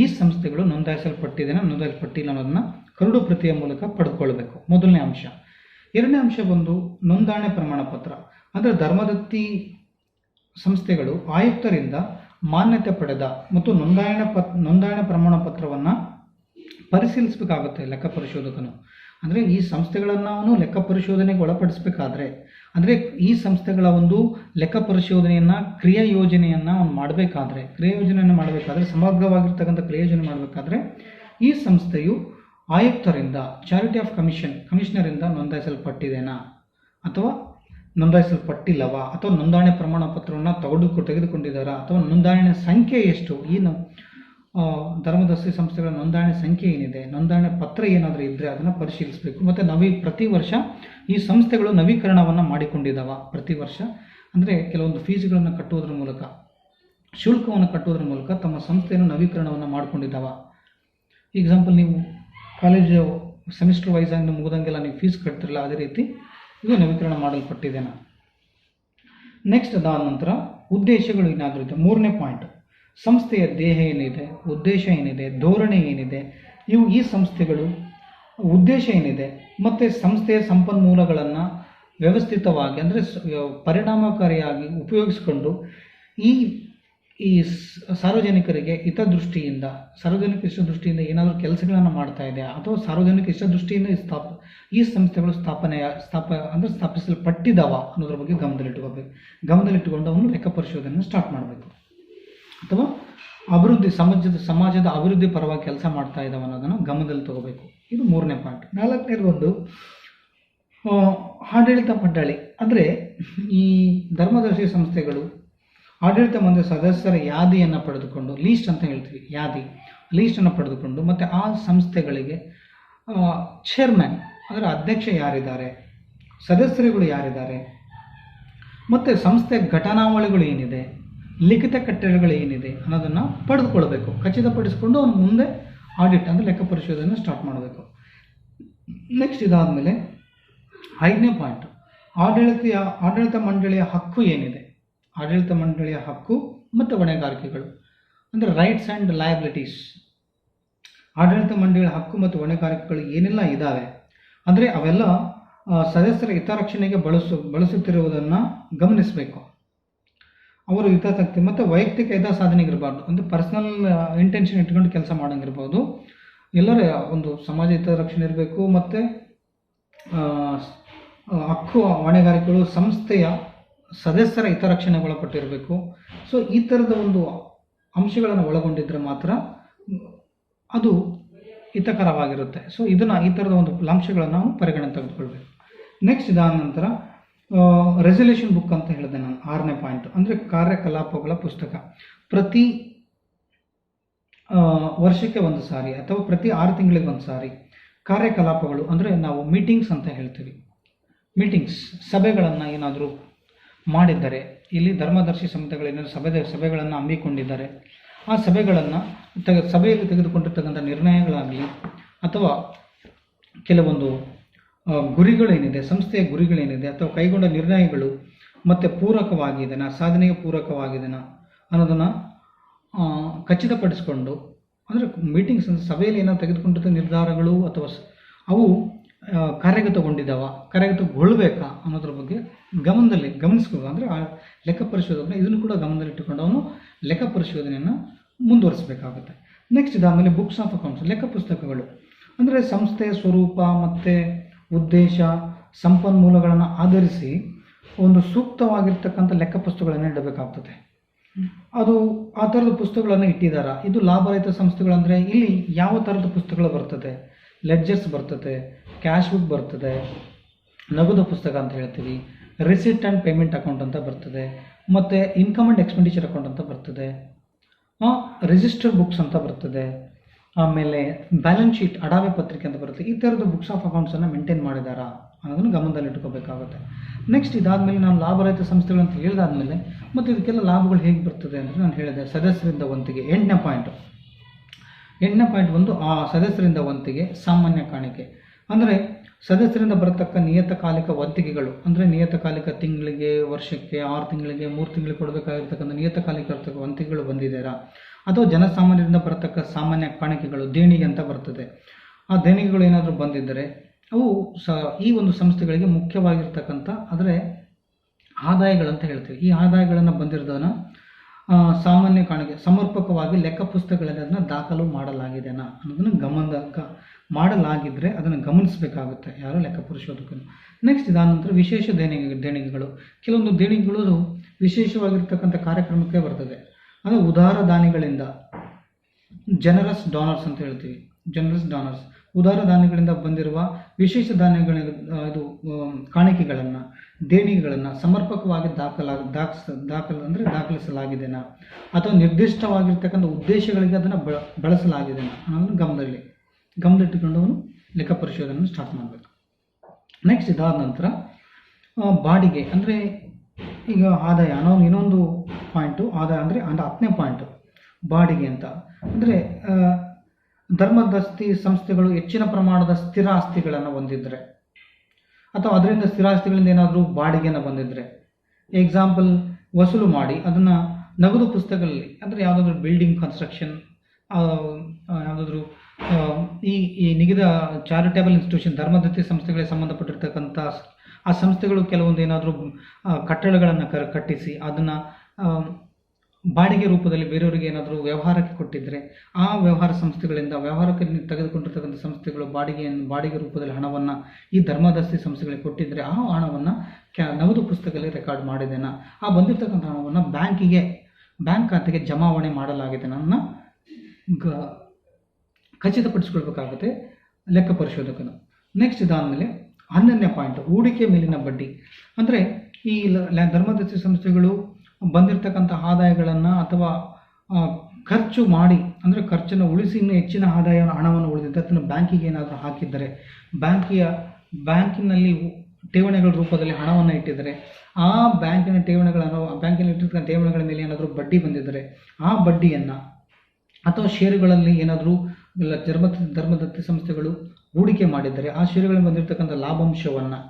ಈ ಸಂಸ್ಥೆಗಳು ನೋಂದಾಯಿಸಲ್ಪಟ್ಟಿಲ್ಲ ಅನ್ನೋದನ್ನ ಕರಡು ಪ್ರತಿಯ ಮೂಲಕ ಪಡೆದುಕೊಳ್ಬೇಕು. ಮೊದಲನೇ ಅಂಶ. ಎರಡನೇ ಅಂಶ ಬಂದು ನೋಂದಣಿ ಪ್ರಮಾಣ ಪತ್ರ. ಅಂದರೆ ಧರ್ಮದತ್ತಿ ಸಂಸ್ಥೆಗಳು ಆಯುಕ್ತರಿಂದ ಮಾನ್ಯತೆ ಪಡೆದ ಮತ್ತು ನೋಂದಣಿ ಪ್ರಮಾಣ ಪತ್ರವನ್ನು ಪರಿಶೀಲಿಸಬೇಕಾಗುತ್ತೆ ಲೆಕ್ಕ ಪರಿಶೋಧಕನು. ಅಂದರೆ ಈ ಸಂಸ್ಥೆಗಳನ್ನು ಅವನು ಲೆಕ್ಕ ಪರಿಶೋಧನೆಗೆ ಒಳಪಡಿಸಬೇಕಾದ್ರೆ, ಅಂದರೆ ಈ ಸಂಸ್ಥೆಗಳ ಒಂದು ಲೆಕ್ಕ ಪರಿಶೋಧನೆಯನ್ನು ಕ್ರಿಯಾ ಯೋಜನೆಯನ್ನು ಅವನು ಮಾಡಬೇಕಾದ್ರೆ, ಸಮಗ್ರವಾಗಿರ್ತಕ್ಕಂಥ ಕ್ರಿಯಾ ಯೋಜನೆ ಮಾಡಬೇಕಾದ್ರೆ ಈ ಸಂಸ್ಥೆಯು ಆಯುಕ್ತರಿಂದ, ಚಾರಿಟಿ ಆಫ್ ಕಮಿಷನರಿಂದ ನೋಂದಾಯಿಸಲ್ಪಟ್ಟಿದೆನಾ ಅಥವಾ ನೋಂದಾಯಿಸಲ್ಪಟ್ಟಿಲ್ಲವಾ, ಅಥವಾ ನೋಂದಣಿ ಪ್ರಮಾಣ ಪತ್ರವನ್ನು ತೆಗೆದುಕೊಂಡಿದ್ದಾರಾ, ಅಥವಾ ನೋಂದಣಿ ಸಂಖ್ಯೆ ಎಷ್ಟು, ಈ ಧರ್ಮದತ್ತಿ ಸಂಸ್ಥೆಗಳ ನೋಂದಣಿ ಸಂಖ್ಯೆ ಏನಿದೆ, ನೋಂದಣಿ ಪತ್ರ ಏನಾದರೂ ಇದ್ದರೆ ಅದನ್ನು ಪರಿಶೀಲಿಸಬೇಕು. ಮತ್ತು ಪ್ರತಿ ವರ್ಷ ಈ ಸಂಸ್ಥೆಗಳು ನವೀಕರಣವನ್ನು ಮಾಡಿಕೊಂಡಿದ್ದಾವ. ಪ್ರತಿ ವರ್ಷ ಅಂದರೆ ಕೆಲವೊಂದು ಫೀಸ್ಗಳನ್ನು ಕಟ್ಟುವುದರ ಮೂಲಕ, ಶುಲ್ಕವನ್ನು ಕಟ್ಟುವುದರ ಮೂಲಕ ತಮ್ಮ ಸಂಸ್ಥೆಯನ್ನು ನವೀಕರಣವನ್ನು ಮಾಡಿಕೊಂಡಿದ್ದಾವ. ಎಕ್ಸಾಂಪಲ್, ನೀವು ಕಾಲೇಜು ಸೆಮಿಸ್ಟರ್ ವೈಸ್ ಆಗಿ ಮುಗಿದಂಗೆಲ್ಲ ನೀವು ಫೀಸ್ ಕಟ್ತಿರಲ್ಲ, ಅದೇ ರೀತಿ ಇದು ನವೀಕರಣ ಮಾಡಲ್ಪಟ್ಟಿದೆನಾ. ನೆಕ್ಸ್ಟ್ ಅದಾದ ನಂತರ ಉದ್ದೇಶಗಳು ಏನಾದರೂ ಇದೆ. ಮೂರನೇ ಪಾಯಿಂಟ್, ಸಂಸ್ಥೆಯ ದೇಹ ಏನಿದೆ, ಉದ್ದೇಶ ಏನಿದೆ, ಧೋರಣೆ ಏನಿದೆ, ಈ ಸಂಸ್ಥೆಗಳು ಉದ್ದೇಶ ಏನಿದೆ, ಮತ್ತು ಸಂಸ್ಥೆಯ ಸಂಪನ್ಮೂಲಗಳನ್ನು ವ್ಯವಸ್ಥಿತವಾಗಿ ಅಂದರೆ ಪರಿಣಾಮಕಾರಿಯಾಗಿ ಉಪಯೋಗಿಸಿಕೊಂಡು ಈ ಸಾರ್ವಜನಿಕರಿಗೆ ಹಿತದೃಷ್ಟಿಯಿಂದ ಏನಾದರೂ ಕೆಲಸಗಳನ್ನು ಮಾಡ್ತಾ ಇದೆ ಅಥವಾ ಸಾರ್ವಜನಿಕ ಹಿತದೃಷ್ಟಿಯಿಂದ ಈ ಸಂಸ್ಥೆಗಳು ಸ್ಥಾಪಿಸಲ್ಪಟ್ಟಿದ್ದಾವ ಅನ್ನೋದ್ರ ಬಗ್ಗೆ ಗಮನದಲ್ಲಿಟ್ಟುಕೊಂಡು ಅವನು ಲೆಕ್ಕ ಪರಿಶೋಧನೆಯನ್ನು ಸ್ಟಾರ್ಟ್ ಮಾಡಬೇಕು. ಅಥವಾ ಸಮಾಜದ ಅಭಿವೃದ್ಧಿ ಪರವಾಗಿ ಕೆಲಸ ಮಾಡ್ತಾ ಇದ್ದಾವೆ ಅನ್ನೋದನ್ನು ಗಮನದಲ್ಲಿ ತಗೋಬೇಕು. ಇದು ಮೂರನೇ ಪಾಯಿಂಟ್. ನಾಲ್ಕನೇದು ಒಂದು ಆಡಳಿತ ಮಂಡಳಿ. ಅಂದರೆ ಈ ಧರ್ಮದರ್ಶಿ ಸಂಸ್ಥೆಗಳು ಆಡಳಿತ ಮಂಡಳಿ ಸದಸ್ಯರ ಯಾದಿಯನ್ನು ಪಡೆದುಕೊಂಡು, ಲೀಸ್ಟ್ ಅಂತ ಹೇಳ್ತೀವಿ, ಲೀಸ್ಟನ್ನು ಪಡೆದುಕೊಂಡು, ಮತ್ತು ಆ ಸಂಸ್ಥೆಗಳಿಗೆ ಚೇರ್ಮನ್ ಅಂದರೆ ಅಧ್ಯಕ್ಷ ಯಾರಿದ್ದಾರೆ, ಸದಸ್ಯರುಗಳು ಯಾರಿದ್ದಾರೆ, ಮತ್ತು ಸಂಸ್ಥೆಯ ಘಟನಾವಳಿಗಳು ಏನಿದೆ, ಲಿಖಿತ ಕಟ್ಟಡಗಳು ಏನಿದೆ ಅನ್ನೋದನ್ನು ಪಡೆದುಕೊಳ್ಬೇಕು. ಖಚಿತಪಡಿಸಿಕೊಂಡು ಅವನು ಮುಂದೆ ಆಡಿಟ್ ಅಂದರೆ ಲೆಕ್ಕ ಪರಿಶೋಧನೆ ಸ್ಟಾರ್ಟ್ ಮಾಡಬೇಕು. ನೆಕ್ಸ್ಟ್ ಇದಾದಮೇಲೆ 5ನೇ ಪಾಯಿಂಟ್, ಆಡಳಿತ ಮಂಡಳಿಯ ಹಕ್ಕು ಏನಿದೆ, ಆಡಳಿತ ಮಂಡಳಿಯ ಹಕ್ಕು ಮತ್ತು ಹೊಣೆಗಾರಿಕೆಗಳು ಅಂದರೆ ರೈಟ್ಸ್ ಆ್ಯಂಡ್ ಲಯಬಿಲಿಟೀಸ್. ಆಡಳಿತ ಮಂಡಳಿಯ ಹಕ್ಕು ಮತ್ತು ಹೊಣೆಗಾರಿಕೆಗಳು ಏನೆಲ್ಲ ಇದ್ದಾವೆ ಅಂದರೆ ಅವೆಲ್ಲ ಸದಸ್ಯರ ಹಿತರಕ್ಷಣೆಗೆ ಬಳಸುತ್ತಿರುವುದನ್ನು ಗಮನಿಸಬೇಕು. ಅವರು ಹಿತಾಸಕ್ತಿ ಮತ್ತು ವೈಯಕ್ತಿಕ ಹಿತ ಸಾಧನೆಗಿರಬಾರ್ದು, ಅಂದರೆ ಪರ್ಸನಲ್ ಇಂಟೆನ್ಷನ್ ಇಟ್ಕೊಂಡು ಕೆಲಸ ಮಾಡೋಂಗಿರ್ಬೋದು. ಎಲ್ಲರ ಒಂದು ಸಮಾಜ ಹಿತರಕ್ಷಣೆ ಇರಬೇಕು, ಮತ್ತು ಹಕ್ಕು ಹೊಣೆಗಾರಿಕೆಗಳು ಸಂಸ್ಥೆಯ ಸದಸ್ಯರ ಹಿತರಕ್ಷಣೆಗೆ ಒಳಪಟ್ಟಿರಬೇಕು. ಸೊ ಈ ಥರದ ಒಂದು ಅಂಶಗಳನ್ನು ಒಳಗೊಂಡಿದ್ದರೆ ಮಾತ್ರ ಅದು ಹಿತಕರವಾಗಿರುತ್ತೆ. ಸೊ ಈ ಥರದ ಒಂದು ಅಂಶಗಳನ್ನು ನಾವು ಪರಿಗಣನೆ ತೆಗೆದುಕೊಳ್ಬೇಕು. ನೆಕ್ಸ್ಟ್ ಇದಾದ ನಂತರ ರೆಸಲ್ಯೂಷನ್ ಬುಕ್ ಅಂತ ಹೇಳಿದೆ ನಾನು, 6ನೇ ಪಾಯಿಂಟ್. ಅಂದರೆ ಕಾರ್ಯಕಲಾಪಗಳ ಪುಸ್ತಕ. ಪ್ರತಿ ವರ್ಷಕ್ಕೆ ಒಂದು ಸಾರಿ ಅಥವಾ ಪ್ರತಿ 6 ತಿಂಗಳಿಗೆ ಒಂದು ಸಾರಿ ಕಾರ್ಯಕಲಾಪಗಳು ಅಂದರೆ ನಾವು ಮೀಟಿಂಗ್ಸ್ ಅಂತ ಹೇಳ್ತೀವಿ. ಸಭೆಗಳನ್ನು ಏನಾದರೂ ಮಾಡಿದ್ದಾರೆ, ಇಲ್ಲಿ ಧರ್ಮದರ್ಶಿ ಸಂಸ್ಥೆಗಳೇನಾದರೂ ಸಭೆಗಳನ್ನು ಹಮ್ಮಿಕೊಂಡಿದ್ದಾರೆ, ಆ ಸಭೆಯಲ್ಲಿ ತೆಗೆದುಕೊಂಡಿರ್ತಕ್ಕಂಥ ನಿರ್ಣಯಗಳಾಗಲಿ ಅಥವಾ ಕೆಲವೊಂದು ಗುರಿಗಳೇನಿದೆ, ಸಂಸ್ಥೆಯ ಗುರಿಗಳೇನಿದೆ ಅಥವಾ ಕೈಗೊಂಡ ನಿರ್ಣಯಗಳು ಮತ್ತು ಪೂರಕವಾಗಿದೆನಾ, ಸಾಧನೆಗೆ ಪೂರಕವಾಗಿದೆನಾ ಅನ್ನೋದನ್ನು ಖಚಿತಪಡಿಸಿಕೊಂಡು, ಅಂದರೆ ಮೀಟಿಂಗ್ಸ್ ಅಂದರೆ ಸಭೆಯಲ್ಲಿ ಏನಾದ್ರು ತೆಗೆದುಕೊಂಡಿದ್ದ ನಿರ್ಧಾರಗಳು ಅಥವಾ ಅವು ಕಾರ್ಯಗತಗೊಳ್ಳಬೇಕಾ ಅನ್ನೋದ್ರ ಬಗ್ಗೆ ಗಮನಿಸ್ಬೇಕು. ಅಂದರೆ ಆ ಲೆಕ್ಕ ಪರಿಶೋಧನೆ ಇದನ್ನು ಕೂಡ ಗಮನದಲ್ಲಿಟ್ಟುಕೊಂಡು ಅವನು ಲೆಕ್ಕ ಪರಿಶೋಧನೆಯನ್ನು ಮುಂದುವರಿಸಬೇಕಾಗುತ್ತೆ. ನೆಕ್ಸ್ಟ್ ಇದಾದಮೇಲೆ ಬುಕ್ಸ್ ಆಫ್ ಅಕೌಂಟ್ಸ್, ಲೆಕ್ಕ ಪುಸ್ತಕಗಳು. ಅಂದರೆ ಸಂಸ್ಥೆಯ ಸ್ವರೂಪ ಮತ್ತು ಉದ್ದೇಶ, ಸಂಪನ್ಮೂಲಗಳನ್ನು ಆಧರಿಸಿ ಒಂದು ಸೂಕ್ತವಾಗಿರ್ತಕ್ಕಂಥ ಲೆಕ್ಕ ಪುಸ್ತಕಗಳನ್ನು ಇಡಬೇಕಾಗ್ತದೆ. ಅದು ಆ ಥರದ ಪುಸ್ತಕಗಳನ್ನು ಇಟ್ಟಿದ್ದಾರಾ? ಇದು ಲಾಭರಹಿತ ಸಂಸ್ಥೆಗಳಂದರೆ ಇಲ್ಲಿ ಯಾವ ಥರದ ಪುಸ್ತಕಗಳು ಬರ್ತದೆ? ಲೆಡ್ಜರ್ಸ್ ಬರ್ತದೆ, ಕ್ಯಾಶ್ ಬುಕ್ ಬರ್ತದೆ, ನಗದು ಪುಸ್ತಕ ಅಂತ ಹೇಳ್ತೀವಿ, ರಿಸಿಟ್ ಆ್ಯಂಡ್ ಪೇಮೆಂಟ್ ಅಕೌಂಟ್ ಅಂತ ಬರ್ತದೆ, ಮತ್ತು ಇನ್ಕಮ್ ಆ್ಯಂಡ್ ಎಕ್ಸ್ಪೆಂಡಿಚರ್ ಅಕೌಂಟ್ ಅಂತ ಬರ್ತದೆ, ರಿಜಿಸ್ಟರ್ ಬುಕ್ಸ್ ಅಂತ ಬರ್ತದೆ, ಆಮೇಲೆ ಬ್ಯಾಲೆನ್ಸ್ ಶೀಟ್ ಅಡಾವೆ ಪತ್ರಿಕೆ ಅಂತ ಬರುತ್ತೆ. ಈ ಥರದ ಬುಕ್ಸ್ ಆಫ್ ಅಕೌಂಟ್ಸನ್ನು ಮೇಂಟೈನ್ ಮಾಡಿದಾರಾ ಅನ್ನೋದನ್ನು ಗಮನದಲ್ಲಿಟ್ಕೋಬೇಕಾಗುತ್ತೆ. ನೆಕ್ಸ್ಟ್ ಇದಾದಮೇಲೆ ನಾನು ಲಾಭರಹಿತ ಸಂಸ್ಥೆಗಳು ಅಂತ ಹೇಳಿದಾದ್ಮೇಲೆ ಮತ್ತು ಇದಕ್ಕೆಲ್ಲ ಲಾಭಗಳು ಹೇಗೆ ಬರ್ತದೆ ಅಂದರೆ ನಾನು ಹೇಳಿದೆ ಸದಸ್ಯರಿಂದ ವಂತಿಗೆ. 8ನೇ ಪಾಯಿಂಟ್ ಬಂದು ಆ ಸದಸ್ಯರಿಂದ ವಂತಿಗೆ ಸಾಮಾನ್ಯ ಕಾಣಿಕೆ. ಅಂದರೆ ಸದಸ್ಯರಿಂದ ಬರತಕ್ಕ ನಿಯತಕಾಲಿಕ ವಂತಿಗೆಗಳು, ಅಂದರೆ ನಿಯತಕಾಲಿಕ ತಿಂಗಳಿಗೆ, ವರ್ಷಕ್ಕೆ, 6 ತಿಂಗಳಿಗೆ, 3 ತಿಂಗಳಿಗೆ ಕೊಡಬೇಕಾಗಿರ್ತಕ್ಕಂಥ ನಿಯತಕಾಲಿಕ ವಂತಿಗೆಗಳು ಬಂದಿದ್ದೀರಾ, ಅಥವಾ ಜನಸಾಮಾನ್ಯರಿಂದ ಬರತಕ್ಕ ಸಾಮಾನ್ಯ ಕಾಣಿಕೆಗಳು, ದೇಣಿಗೆ ಅಂತ ಬರ್ತದೆ. ಆ ದೇಣಿಗೆಗಳು ಏನಾದರೂ ಬಂದಿದ್ದರೆ ಅವು ಈ ಒಂದು ಸಂಸ್ಥೆಗಳಿಗೆ ಮುಖ್ಯವಾಗಿರ್ತಕ್ಕಂಥ ಅಂದರೆ ಆದಾಯಗಳಂತ ಹೇಳ್ತೀವಿ. ಈ ಆದಾಯಗಳನ್ನು ಬಂದಿರೋದನ್ನ ಸಾಮಾನ್ಯ ಕಾಣಿಕೆ ಸಮರ್ಪಕವಾಗಿ ಲೆಕ್ಕ ಪುಸ್ತಕಗಳಲ್ಲಿ ಅದನ್ನು ದಾಖಲು ಮಾಡಲಾಗಿದೆನಾ ಅನ್ನೋದನ್ನು ಮಾಡಲಾಗಿದ್ದರೆ ಅದನ್ನು ಗಮನಿಸಬೇಕಾಗುತ್ತೆ ಯಾರು ಲೆಕ್ಕ ಪರಿಶೋಧಕರು. ನೆಕ್ಸ್ಟ್ ಇದಾದ ನಂತರ ವಿಶೇಷ ದೇಣಿಗೆಗಳು. ಕೆಲವೊಂದು ದೇಣಿಗೆಗಳು ವಿಶೇಷವಾಗಿರ್ತಕ್ಕಂಥ ಕಾರ್ಯಕ್ರಮಕ್ಕೆ ಬರ್ತದೆ. ಅದು ಉದಾರ ದಾನಿಗಳಿಂದ, ಜನರಸ್ ಡಾನರ್ಸ್ ಅಂತ ಹೇಳ್ತೀವಿ. ಜನರಸ್ ಡಾನರ್ಸ್ ಉದಾರ ದಾನಿಗಳಿಂದ ಬಂದಿರುವ ವಿಶೇಷ ಕಾಣಿಕೆಗಳನ್ನು, ದೇಣಿಗೆಗಳನ್ನು ಸಮರ್ಪಕವಾಗಿ ದಾಖಲಿಸಲಾಗಿದೆನಾ, ಅಥವಾ ನಿರ್ದಿಷ್ಟವಾಗಿರ್ತಕ್ಕಂಥ ಉದ್ದೇಶಗಳಿಗೆ ಅದನ್ನು ಬಳಸಲಾಗಿದೆನಾ ಅನ್ನೋದನ್ನು ಗಮನದಲ್ಲಿಟ್ಟುಕೊಂಡು ಲೆಕ್ಕ ಪರಿಶೋಧನೆ ಸ್ಟಾರ್ಟ್ ಮಾಡಬೇಕು. ನೆಕ್ಸ್ಟ್ ಇದಾದ ನಂತರ ಬಾಡಿಗೆ ಅಂದರೆ ಈಗ ಆದಾಯ ಅನ್ನೋ ಇನ್ನೊಂದು ಪಾಯಿಂಟು. ಆದಾಯ ಅಂದರೆ 10ನೇ ಪಾಯಿಂಟು ಬಾಡಿಗೆ ಅಂತ. ಅಂದರೆ ಧರ್ಮದಸ್ತಿ ಸಂಸ್ಥೆಗಳು ಹೆಚ್ಚಿನ ಪ್ರಮಾಣದ ಸ್ಥಿರ ಆಸ್ತಿಗಳನ್ನು ಹೊಂದಿದ್ರೆ, ಅಥವಾ ಅದರಿಂದ ಸ್ಥಿರಾಸ್ತಿಗಳಿಂದ ಏನಾದರೂ ಬಾಡಿಗೆಯನ್ನು ಬಂದಿದ್ದರೆ, ಎಕ್ಸಾಂಪಲ್ ವಸೂಲು ಮಾಡಿ ಅದನ್ನು ನಗದು ಪುಸ್ತಕಗಳಲ್ಲಿ, ಅಂದರೆ ಯಾವುದಾದ್ರೂ ಬಿಲ್ಡಿಂಗ್ ಕನ್ಸ್ಟ್ರಕ್ಷನ್, ಯಾವುದಾದ್ರೂ ಈ ನಿಗದ ಚಾರಿಟೇಬಲ್ ಇನ್ಸ್ಟಿಟ್ಯೂಷನ್ ಧರ್ಮದತ್ತಿ ಸಂಸ್ಥೆಗಳಿಗೆ ಸಂಬಂಧಪಟ್ಟಿರ್ತಕ್ಕಂಥ ಆ ಸಂಸ್ಥೆಗಳು ಕೆಲವೊಂದು ಏನಾದರೂ ಕಟ್ಟಡಗಳನ್ನು ಕಟ್ಟಿಸಿ ಅದನ್ನು ಬಾಡಿಗೆ ರೂಪದಲ್ಲಿ ಬೇರೆಯವರಿಗೆ ಏನಾದರೂ ವ್ಯವಹಾರಕ್ಕೆ ಕೊಟ್ಟಿದ್ದರೆ, ಆ ವ್ಯವಹಾರ ಸಂಸ್ಥೆಗಳಿಂದ ವ್ಯವಹಾರಕ್ಕೆ ತೆಗೆದುಕೊಂಡಿರ್ತಕ್ಕಂಥ ಸಂಸ್ಥೆಗಳು ಬಾಡಿಗೆ ರೂಪದಲ್ಲಿ ಹಣವನ್ನು ಈ ಧರ್ಮದಸ್ತಿ ಸಂಸ್ಥೆಗಳಿಗೆ ಕೊಟ್ಟಿದ್ದರೆ ಆ ಹಣವನ್ನು ನಗದು ಪುಸ್ತಕದಲ್ಲಿ ರೆಕಾರ್ಡ್ ಮಾಡಿದೆನಾ, ಆ ಬಂದಿರತಕ್ಕಂಥ ಹಣವನ್ನು ಬ್ಯಾಂಕ್ ಖಾತೆಗೆ ಜಮಾವಣೆ ಮಾಡಲಾಗಿದೆ ನನ್ನ ಖಚಿತಪಡಿಸ್ಕೊಳ್ಬೇಕಾಗುತ್ತೆ ಲೆಕ್ಕ ಪರಿಶೋಧಕನು. ನೆಕ್ಸ್ಟ್ ಇದಾದಮೇಲೆ 11ನೇ ಪಾಯಿಂಟ್ ಹೂಡಿಕೆ ಮೇಲಿನ ಬಡ್ಡಿ. ಅಂದರೆ ಈ ಧರ್ಮದಸ್ತಿ ಸಂಸ್ಥೆಗಳು ಬಂದಿರತಕ್ಕಂಥ ಆದಾಯಗಳನ್ನು ಅಥವಾ ಖರ್ಚು ಮಾಡಿ, ಅಂದರೆ ಖರ್ಚನ್ನು ಉಳಿಸಿ ಇನ್ನೂ ಹೆಚ್ಚಿನ ಹಣವನ್ನು ಉಳಿದಿದ್ದರೆ ಅದನ್ನು ಬ್ಯಾಂಕಿಗೆ ಏನಾದರೂ ಹಾಕಿದ್ದರೆ, ಬ್ಯಾಂಕಿನಲ್ಲಿ ಠೇವಣಿಗಳ ರೂಪದಲ್ಲಿ ಹಣವನ್ನು ಇಟ್ಟಿದ್ದರೆ, ಆ ಬ್ಯಾಂಕಿನಲ್ಲಿ ಇಟ್ಟಿರ್ತಕ್ಕಂಥ ಠೇವಣಿಗಳ ಮೇಲೆ ಏನಾದರೂ ಬಡ್ಡಿ ಬಂದಿದ್ದರೆ ಆ ಬಡ್ಡಿಯನ್ನು, ಅಥವಾ ಷೇರುಗಳಲ್ಲಿ ಏನಾದರೂ ಧರ್ಮದತ್ತಿ ಸಂಸ್ಥೆಗಳು ಹೂಡಿಕೆ ಮಾಡಿದ್ದರೆ ಆ ಷೇರುಗಳಲ್ಲಿ ಬಂದಿರತಕ್ಕಂಥ ಲಾಭಾಂಶವನ್ನು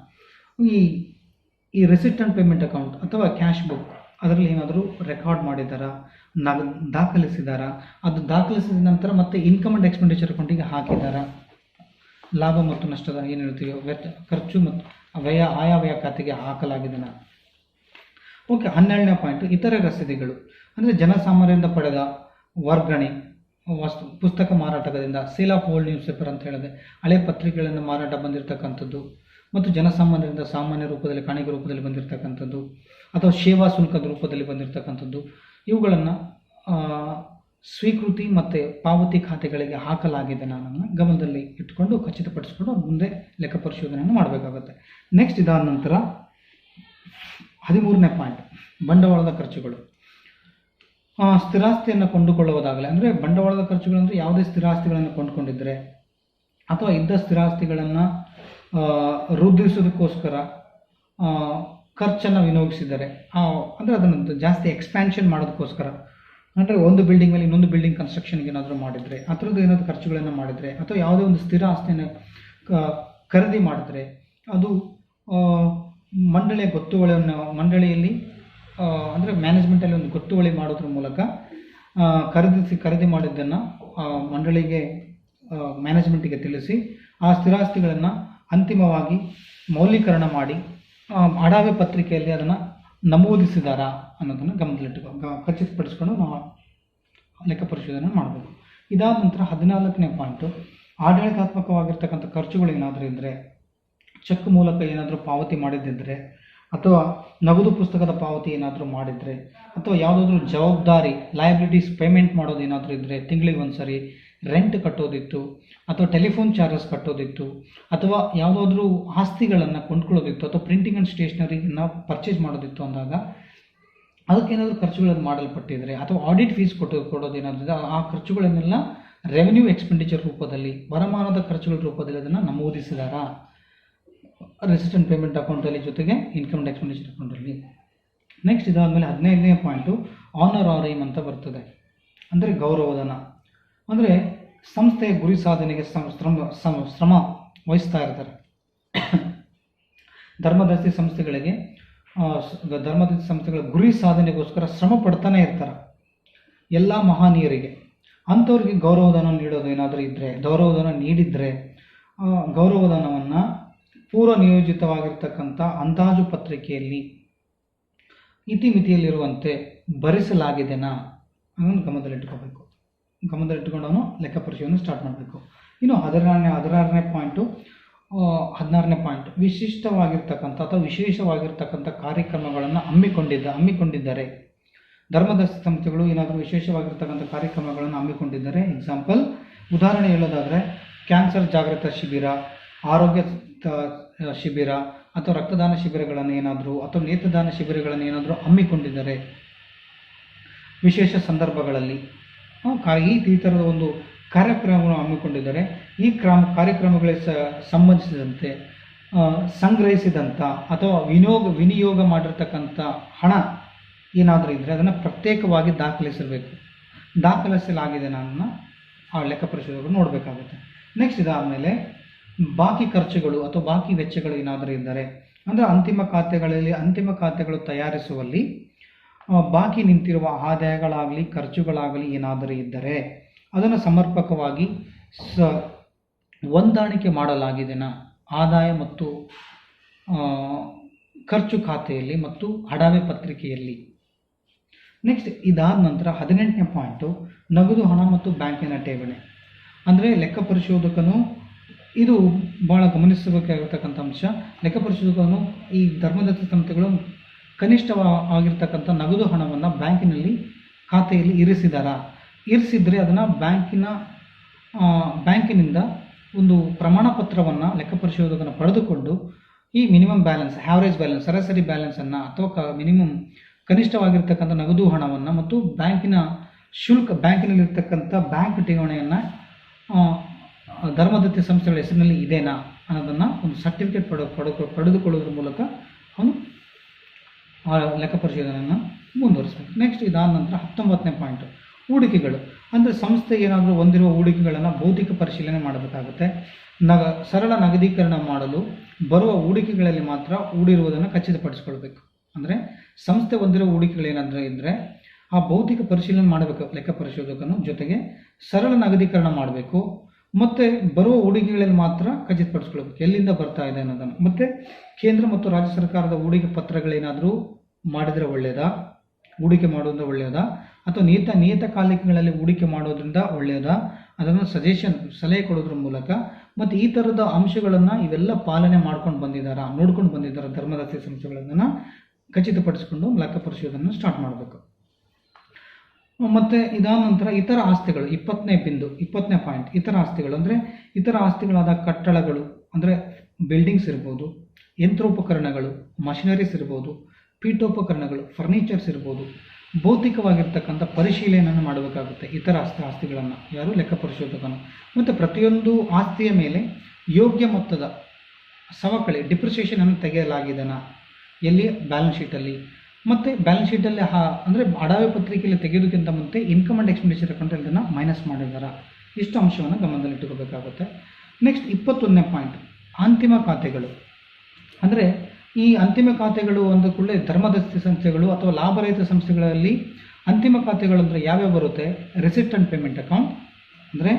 ಈ ರೆಸಿಟ್ ಆ್ಯಂಡ್ ಪೇಮೆಂಟ್ ಅಕೌಂಟ್ ಅಥವಾ ಕ್ಯಾಶ್ ಬುಕ್ ಅದರಲ್ಲಿ ಏನಾದರೂ ರೆಕಾರ್ಡ್ ಮಾಡಿದ್ದಾರಾ, ದಾಖಲಿಸಿದಾರಾ, ಅದು ದಾಖಲಿಸಿದ ನಂತರ ಮತ್ತೆ ಇನ್ಕಮ್ ಆ್ಯಂಡ್ ಎಕ್ಸ್ಪೆಂಡಿಚರ್ ಅಕೌಂಟಿಗೆ ಹಾಕಿದ್ದಾರಾ, ಲಾಭ ಮತ್ತು ನಷ್ಟದ ಏನು ಹೇಳ್ತೀವೋ ಖರ್ಚು ಮತ್ತು ಆಯವ್ಯಯ ಖಾತೆಗೆ ಹಾಕಲಾಗಿದೆನಾ. ಓಕೆ. 12ನೇ ಪಾಯಿಂಟ್ ಇತರೆ ರಸೀದಿಗಳು. ಅಂದರೆ ಜನಸಾಮಾನ್ಯರಿಂದ ಪಡೆದ ವರ್ಗಣೆ, ಪುಸ್ತಕ ಮಾರಾಟದಿಂದ, sale of old news paper ಅಂತ ಹೇಳಿದೆ, ಹಳೆ ಪತ್ರಿಕೆಗಳನ್ನು ಮಾರಾಟ ಬಂದಿರತಕ್ಕಂಥದ್ದು, ಮತ್ತು ಜನಸಾಮಾನ್ಯರಿಂದ ಸಾಮಾನ್ಯ ರೂಪದಲ್ಲಿ ಕಾಣಿಕೆ ರೂಪದಲ್ಲಿ ಬಂದಿರತಕ್ಕಂಥದ್ದು, ಅಥವಾ ಸೇವಾ ಶುಲ್ಕದ ರೂಪದಲ್ಲಿ ಬಂದಿರತಕ್ಕಂಥದ್ದು, ಇವುಗಳನ್ನು ಸ್ವೀಕೃತಿ ಮತ್ತು ಪಾವತಿ ಖಾತೆಗಳಿಗೆ ಹಾಕಲಾಗಿದೆ ನಾನು ಗಮನದಲ್ಲಿ ಇಟ್ಕೊಂಡು ಖಚಿತಪಡಿಸಿಕೊಂಡು ಮುಂದೆ ಲೆಕ್ಕ ಪರಿಶೋಧನೆಯನ್ನು ಮಾಡಬೇಕಾಗುತ್ತೆ. ನೆಕ್ಸ್ಟ್ ಇದಾದ ನಂತರ 13ನೇ ಪಾಯಿಂಟ್ ಬಂಡವಾಳದ ಖರ್ಚುಗಳು. ಸ್ಥಿರಾಸ್ತಿಯನ್ನು ಕೊಂಡುಕೊಳ್ಳುವುದಾಗಲಿ, ಅಂದರೆ ಬಂಡವಾಳದ ಖರ್ಚುಗಳು ಅಂದರೆ ಯಾವುದೇ ಸ್ಥಿರಾಸ್ತಿಗಳನ್ನು ಕೊಂಡುಕೊಂಡಿದ್ದರೆ ಅಥವಾ ಇದ್ದ ಸ್ಥಿರಾಸ್ತಿಗಳನ್ನು ವೃದ್ಧಿಸೋದಕ್ಕೋಸ್ಕರ ಖರ್ಚನ್ನು ವಿನಿಯೋಗಿಸಿದ್ದಾರೆ, ಅಂದರೆ ಅದನ್ನು ಜಾಸ್ತಿ ಎಕ್ಸ್ಪ್ಯಾನ್ಷನ್ ಮಾಡೋದಕ್ಕೋಸ್ಕರ, ಅಂದರೆ ಒಂದು ಬಿಲ್ಡಿಂಗ್ ಮೇಲೆ ಇನ್ನೊಂದು ಬಿಲ್ಡಿಂಗ್ ಕನ್ಸ್ಟ್ರಕ್ಷನ್ಗೆ ಏನಾದರೂ ಮಾಡಿದರೆ, ಆ ಥರದ್ದು ಏನಾದರೂ ಖರ್ಚುಗಳನ್ನು ಮಾಡಿದರೆ, ಅಥವಾ ಯಾವುದೇ ಒಂದು ಸ್ಥಿರ ಆಸ್ತಿಯನ್ನು ಖರೀದಿ ಮಾಡಿದ್ರೆ ಅದು ಮಂಡಳಿಯಲ್ಲಿ ಅಂದರೆ ಮ್ಯಾನೇಜ್ಮೆಂಟಲ್ಲಿ ಒಂದು ಗೊತ್ತುವಳಿ ಮಾಡೋದ್ರ ಮೂಲಕ ಖರೀದಿ ಮಾಡಿದ್ದನ್ನು ಮಂಡಳಿಗೆ ಮ್ಯಾನೇಜ್ಮೆಂಟಿಗೆ ತಿಳಿಸಿ ಆ ಸ್ಥಿರಾಸ್ತಿಗಳನ್ನು ಅಂತಿಮವಾಗಿ ಮೌಲ್ಯೀಕರಣ ಮಾಡಿ ಅಡಾವೆ ಪತ್ರಿಕೆಯಲ್ಲಿ ಅದನ್ನು ನಮೂದಿಸಿದಾರಾ ಅನ್ನೋದನ್ನು ಖಚಿತಪಡಿಸ್ಕೊಂಡು ನಾವು ಲೆಕ್ಕ ಪರಿಶೋಧನೆ ಮಾಡಬೇಕು. ಇದಾದ ನಂತರ 14ನೇ ಪಾಯಿಂಟು ಆಡಳಿತಾತ್ಮಕವಾಗಿರ್ತಕ್ಕಂಥ ಖರ್ಚುಗಳು ಏನಾದರೂ ಇದ್ದರೆ, ಚೆಕ್ ಮೂಲಕ ಏನಾದರೂ ಪಾವತಿ ಮಾಡಿದ್ದಿದ್ದರೆ, ಅಥವಾ ನಗದು ಪುಸ್ತಕದ ಪಾವತಿ ಏನಾದರೂ ಮಾಡಿದರೆ, ಅಥವಾ ಯಾವುದಾದ್ರೂ ಜವಾಬ್ದಾರಿ ಲಯಬಿಲಿಟೀಸ್ ಪೇಮೆಂಟ್ ಮಾಡೋದು ಏನಾದರೂ ಇದ್ದರೆ, ತಿಂಗಳಿಗೆ ಒಂದು ಸರಿ ರೆಂಟ್ ಕಟ್ಟೋದಿತ್ತು, ಅಥವಾ ಟೆಲಿಫೋನ್ ಚಾರ್ಜಸ್ ಕಟ್ಟೋದಿತ್ತು, ಅಥವಾ ಯಾವುದಾದ್ರೂ ಆಸ್ತಿಗಳನ್ನು ಕೊಂಡ್ಕೊಳ್ಳೋದಿತ್ತು, ಅಥವಾ ಪ್ರಿಂಟಿಂಗ್ ಆ್ಯಂಡ್ ಸ್ಟೇಷನರಿನ ಪರ್ಚೇಸ್ ಮಾಡೋದಿತ್ತು ಅಂದಾಗ ಅದಕ್ಕೇನಾದರೂ ಖರ್ಚುಗಳನ್ನು ಮಾಡಲ್ಪಟ್ಟಿದ್ರೆ, ಅಥವಾ ಆಡಿಟ್ ಫೀಸ್ ಕೊಡೋದೇನಾದರೂ ಆ ಖರ್ಚುಗಳನ್ನೆಲ್ಲ ರೆವೆನ್ಯೂ ಎಕ್ಸ್ಪೆಂಡಿಚರ್ ರೂಪದಲ್ಲಿ, ವರಮಾನದ ಖರ್ಚುಗಳ ರೂಪದಲ್ಲಿ ಅದನ್ನು ನಮೂದಿಸಿದಾರಾ ರೆಸಿಟ್ ಆ್ಯಂಡ್ ಪೇಮೆಂಟ್ ಅಕೌಂಟಲ್ಲಿ, ಜೊತೆಗೆ ಇನ್ಕಮ್ ಆ್ಯಂಡ್ ಎಕ್ಸ್ಪೆಂಡಿಚರ್ ಅಕೌಂಟಲ್ಲಿ. ನೆಕ್ಸ್ಟ್ ಇದಾದಮೇಲೆ 15ನೇ ಪಾಯಿಂಟು ಆನರಾರಿಯಮ್ ಅಂತ ಬರ್ತದೆ, ಅಂದರೆ ಗೌರವಧನ. ಅಂದರೆ ಸಂಸ್ಥೆಯ ಗುರಿ ಸಾಧನೆಗೆ ವಹಿಸ್ತಾ ಇರ್ತಾರೆ. ಧರ್ಮದರ್ಶಿ ಸಂಸ್ಥೆಗಳಿಗೆ ಧರ್ಮದರ್ಶಿ ಸಂಸ್ಥೆಗಳ ಗುರಿ ಸಾಧನೆಗೋಸ್ಕರ ಶ್ರಮ ಪಡ್ತಾನೆ ಇರ್ತಾರೆ ಎಲ್ಲ ಮಹನೀಯರಿಗೆ. ಅಂಥವ್ರಿಗೆ ಗೌರವಧನ ನೀಡೋದು ಏನಾದರೂ ಇದ್ದರೆ, ಗೌರವಧನ ನೀಡಿದರೆ ಗೌರವಧನವನ್ನು ಪೂರ್ವ ನಿಯೋಜಿತವಾಗಿರ್ತಕ್ಕಂಥ ಅಂದಾಜು ಪತ್ರಿಕೆಯಲ್ಲಿ ಇತಿಮಿತಿಯಲ್ಲಿರುವಂತೆ ಭರಿಸಲಾಗಿದೆನಾ ಅನ್ನೋದು ಗಮನದಲ್ಲಿಟ್ಕೋಬೇಕು. ಗಮನದಲ್ಲಿಟ್ಟುಕೊಂಡು ಅವನು ಲೆಕ್ಕ ಪರಿಶೋಧನೆ ಸ್ಟಾರ್ಟ್ ಮಾಡಬೇಕು. ಇನ್ನು 16ನೇ ಪಾಯಿಂಟ್ ವಿಶಿಷ್ಟವಾಗಿರ್ತಕ್ಕಂಥ ಅಥವಾ ವಿಶೇಷವಾಗಿರ್ತಕ್ಕಂಥ ಕಾರ್ಯಕ್ರಮಗಳನ್ನು ಹಮ್ಮಿಕೊಂಡಿದ್ದಾರೆ. ಧರ್ಮದರ್ಶಿ ಸಂಸ್ಥೆಗಳು ಏನಾದರೂ ವಿಶೇಷವಾಗಿರ್ತಕ್ಕಂಥ ಕಾರ್ಯಕ್ರಮಗಳನ್ನು ಹಮ್ಮಿಕೊಂಡಿದ್ದಾರೆ. ಎಕ್ಸಾಂಪಲ್ ಉದಾಹರಣೆ ಹೇಳೋದಾದರೆ ಕ್ಯಾನ್ಸರ್ ಜಾಗೃತ ಶಿಬಿರ, ಆರೋಗ್ಯ ಶಿಬಿರ ಅಥವಾ ರಕ್ತದಾನ ಶಿಬಿರಗಳನ್ನು ಏನಾದರೂ ಅಥವಾ ನೇತ್ರದಾನ ಶಿಬಿರಗಳನ್ನು ಏನಾದರೂ ಹಮ್ಮಿಕೊಂಡಿದ್ದಾರೆ ವಿಶೇಷ ಸಂದರ್ಭಗಳಲ್ಲಿ. ಈ ಥರದ ಒಂದು ಕಾರ್ಯಕ್ರಮಗಳನ್ನು ಹಮ್ಮಿಕೊಂಡಿದ್ದಾರೆ. ಈ ಕಾರ್ಯಕ್ರಮಗಳಿಗೆ ಸಂಬಂಧಿಸಿದಂತೆ ಸಂಗ್ರಹಿಸಿದಂಥ ಅಥವಾ ವಿನಿಯೋಗ ಮಾಡಿರ್ತಕ್ಕಂಥ ಹಣ ಏನಾದರೂ ಇದ್ದರೆ ಅದನ್ನು ಪ್ರತ್ಯೇಕವಾಗಿ ದಾಖಲಿಸಬೇಕು. ದಾಖಲಿಸಲಾಗಿದೆ ನಾನು ಆ ಲೆಕ್ಕ ಪರಿಶೋಧಕರು ನೋಡಬೇಕಾಗುತ್ತೆ. ನೆಕ್ಸ್ಟ್ ಇದಾದಮೇಲೆ ಬಾಕಿ ಖರ್ಚುಗಳು ಅಥವಾ ಬಾಕಿ ವೆಚ್ಚಗಳು ಏನಾದರೂ ಇದ್ದರೆ, ಅಂದರೆ ಅಂತಿಮ ಖಾತೆಗಳು ತಯಾರಿಸುವಲ್ಲಿ ಬಾಕಿ ನಿಂತಿರುವ ಆದಾಯಗಳಾಗಲಿ ಖರ್ಚುಗಳಾಗಲಿ ಏನಾದರೂ ಇದ್ದರೆ ಅದನ್ನು ಸಮರ್ಪಕವಾಗಿ ಹೊಂದಾಣಿಕೆ ಮಾಡಲಾಗಿದೆನಾ ಆದಾಯ ಮತ್ತು ಖರ್ಚು ಖಾತೆಯಲ್ಲಿ ಮತ್ತು ಅಡವೆ ಪತ್ರಿಕೆಯಲ್ಲಿ. ನೆಕ್ಸ್ಟ್ ಇದಾದ ನಂತರ 18ನೇ ಪಾಯಿಂಟು ನಗದು ಹಣ ಮತ್ತು ಬ್ಯಾಂಕಿನ ಠೇವಣಿ. ಅಂದರೆ ಲೆಕ್ಕ ಪರಿಶೋಧಕನು ಇದು ಭಾಳ ಗಮನಿಸಬೇಕಾಗಿರ್ತಕ್ಕಂಥ ಅಂಶ. ಲೆಕ್ಕ ಪರಿಶೋಧಕನು ಈ ಧರ್ಮದರ್ಶಿ ಸಂಸ್ಥೆಗಳು ಕನಿಷ್ಠವಾಗಿರ್ತಕ್ಕಂಥ ನಗದು ಹಣವನ್ನು ಖಾತೆಯಲ್ಲಿ ಇರಿಸಿದರೆ ಅದನ್ನು ಬ್ಯಾಂಕಿನಿಂದ ಒಂದು ಪ್ರಮಾಣ ಪತ್ರವನ್ನು ಲೆಕ್ಕ ಪರಿಶೋಧಕನ ಪಡೆದುಕೊಂಡು ಈ ಮಿನಿಮಮ್ ಬ್ಯಾಲೆನ್ಸ್, ಆ್ಯಾವ್ರೇಜ್ ಬ್ಯಾಲೆನ್ಸ್, ಸರಾಸರಿ ಬ್ಯಾಲೆನ್ಸನ್ನು ಅಥವಾ ಕನಿಷ್ಠವಾಗಿರ್ತಕ್ಕಂಥ ನಗದು ಹಣವನ್ನು ಮತ್ತು ಬ್ಯಾಂಕಿನಲ್ಲಿರ್ತಕ್ಕಂಥ ಬ್ಯಾಂಕ್ ಠೇವಣಿಯನ್ನು ಧರ್ಮದರ್ಶಿ ಸಂಸ್ಥೆಗಳ ಹೆಸರಿನಲ್ಲಿ ಇದೆನಾ ಅನ್ನೋದನ್ನು ಒಂದು ಸರ್ಟಿಫಿಕೇಟ್ ಪಡೆದುಕೊಳ್ಳೋದ್ರ ಮೂಲಕ ಅವನು ಆ ಲೆಕ್ಕ ಪರಿಶೋಧನೆಯನ್ನು ಮುಂದುವರಿಸಬೇಕು. ನೆಕ್ಸ್ಟ್ ಇದಾದ ನಂತರ 19ನೇ ಪಾಯಿಂಟು ಹೂಡಿಕೆಗಳು. ಅಂದರೆ ಸಂಸ್ಥೆ ಏನಾದರೂ ಹೊಂದಿರುವ ಹೂಡಿಕೆಗಳನ್ನು ಭೌತಿಕ ಪರಿಶೀಲನೆ ಮಾಡಬೇಕಾಗುತ್ತೆ. ಸರಳ ನಗದೀಕರಣ ಮಾಡಲು ಬರುವ ಹೂಡಿಕೆಗಳಲ್ಲಿ ಮಾತ್ರ ಹೂಡಿರುವುದನ್ನು ಖಚಿತಪಡಿಸಿಕೊಳ್ಬೇಕು. ಅಂದರೆ ಸಂಸ್ಥೆ ಹೊಂದಿರುವ ಹೂಡಿಕೆಗಳೇನಾದರೂ ಇದ್ದರೆ ಆ ಭೌತಿಕ ಪರಿಶೀಲನೆ ಮಾಡಬೇಕು ಲೆಕ್ಕ ಪರಿಶೋಧಕನು. ಜೊತೆಗೆ ಸರಳ ನಗದೀಕರಣ ಮಾಡಬೇಕು ಮತ್ತು ಬರುವ ಹೂಡಿಕೆಗಳಲ್ಲಿ ಮಾತ್ರ ಖಚಿತಪಡಿಸ್ಕೊಳ್ಬೇಕು ಎಲ್ಲಿಂದ ಬರ್ತಾ ಇದೆ ಅನ್ನೋದನ್ನು. ಮತ್ತು ಕೇಂದ್ರ ಮತ್ತು ರಾಜ್ಯ ಸರ್ಕಾರದ ಹೂಡಿಕೆ ಪತ್ರಗಳೇನಾದರೂ ಮಾಡಿದರೆ ಒಳ್ಳೆಯದಾ, ಹೂಡಿಕೆ ಮಾಡೋದ್ರಿಂದ ಒಳ್ಳೆಯದಾ, ಅಥವಾ ನಿಯತಕಾಲಿಕೆಗಳಲ್ಲಿ ಹೂಡಿಕೆ ಮಾಡೋದ್ರಿಂದ ಒಳ್ಳೆಯದಾ, ಅದನ್ನು ಸಲಹೆ ಕೊಡೋದ್ರ ಮೂಲಕ ಮತ್ತು ಈ ಥರದ ಅಂಶಗಳನ್ನು ಇವೆಲ್ಲ ಪಾಲನೆ ನೋಡ್ಕೊಂಡು ಬಂದಿದ್ದಾರೆ ಧರ್ಮದರ್ಶಿ ಸಂಸ್ಥೆಗಳನ್ನು ಖಚಿತಪಡಿಸಿಕೊಂಡು ಲೆಕ್ಕ ಪರಿಶೋಧನೆ ಸ್ಟಾರ್ಟ್ ಮಾಡಬೇಕು. ಮತ್ತು ಇದಾದ ನಂತರ ಇತರ ಆಸ್ತಿಗಳು 20ನೇ ಪಾಯಿಂಟ್ ಇತರ ಆಸ್ತಿಗಳು. ಅಂದರೆ ಇತರ ಆಸ್ತಿಗಳಾದ ಕಟ್ಟಡಗಳು, ಅಂದರೆ ಬಿಲ್ಡಿಂಗ್ಸ್ ಇರ್ಬೋದು, ಯಂತ್ರೋಪಕರಣಗಳು, ಮಷಿನರೀಸ್ ಇರ್ಬೋದು, ಪೀಠೋಪಕರಣಗಳು, ಫರ್ನಿಚರ್ಸ್ ಇರ್ಬೋದು, ಭೌತಿಕವಾಗಿರ್ತಕ್ಕಂಥ ಪರಿಶೀಲನೆಯನ್ನು ಮಾಡಬೇಕಾಗುತ್ತೆ ಇತರ ಆಸ್ತಿಗಳನ್ನು ಯಾರು ಲೆಕ್ಕ ಪರಿಶೋಧಕನು. ಮತ್ತು ಪ್ರತಿಯೊಂದು ಆಸ್ತಿಯ ಮೇಲೆ ಯೋಗ್ಯ ಮೊತ್ತದ ಸವಕಳಿ ಡಿಪ್ರಿಸಿಯೇಷನನ್ನು ತೆಗೆಯಲಾಗಿದೆನಾ ಎಲ್ಲಿ ಬ್ಯಾಲೆನ್ಸ್ ಶೀಟಲ್ಲಿ, ಮತ್ತು ಬ್ಯಾಲೆನ್ಸ್ ಶೀಟಲ್ಲಿ ಅಂದರೆ ಅಡವೆ ಪತ್ರಿಕೆಯಲ್ಲಿ ತೆಗೆಯೋದಕ್ಕಿಂತ ಮುಂಚೆ ಇನ್ಕಮ್ ಆ್ಯಂಡ್ ಎಕ್ಸ್ಪೆಂಡಿಚರ್ ಅಕೌಂಟಲ್ಲಿ ಇದನ್ನು ಮೈನಸ್ ಮಾಡಿದ್ದಾರೆ. ಇಷ್ಟು ಅಂಶವನ್ನು ಗಮನದಲ್ಲಿಟ್ಟುಕೋಬೇಕಾಗುತ್ತೆ. ನೆಕ್ಸ್ಟ್ 21ನೇ ಪಾಯಿಂಟ್ ಅಂತಿಮ ಖಾತೆಗಳು. ಅಂದರೆ ಈ ಅಂತಿಮ ಖಾತೆಗಳು ಅಂದ ಕೂಡಲೇ ಧರ್ಮದರ್ಶಿ ಸಂಸ್ಥೆಗಳು ಅಥವಾ ಲಾಭರಹಿತ ಸಂಸ್ಥೆಗಳಲ್ಲಿ ಅಂತಿಮ ಖಾತೆಗಳು ಅಂದರೆ ಯಾವ್ಯಾವ ಬರುತ್ತೆ? ರಿಸಿಪ್ಟ್ ಆ್ಯಂಡ್ ಪೇಮೆಂಟ್ ಅಕೌಂಟ್, ಅಂದರೆ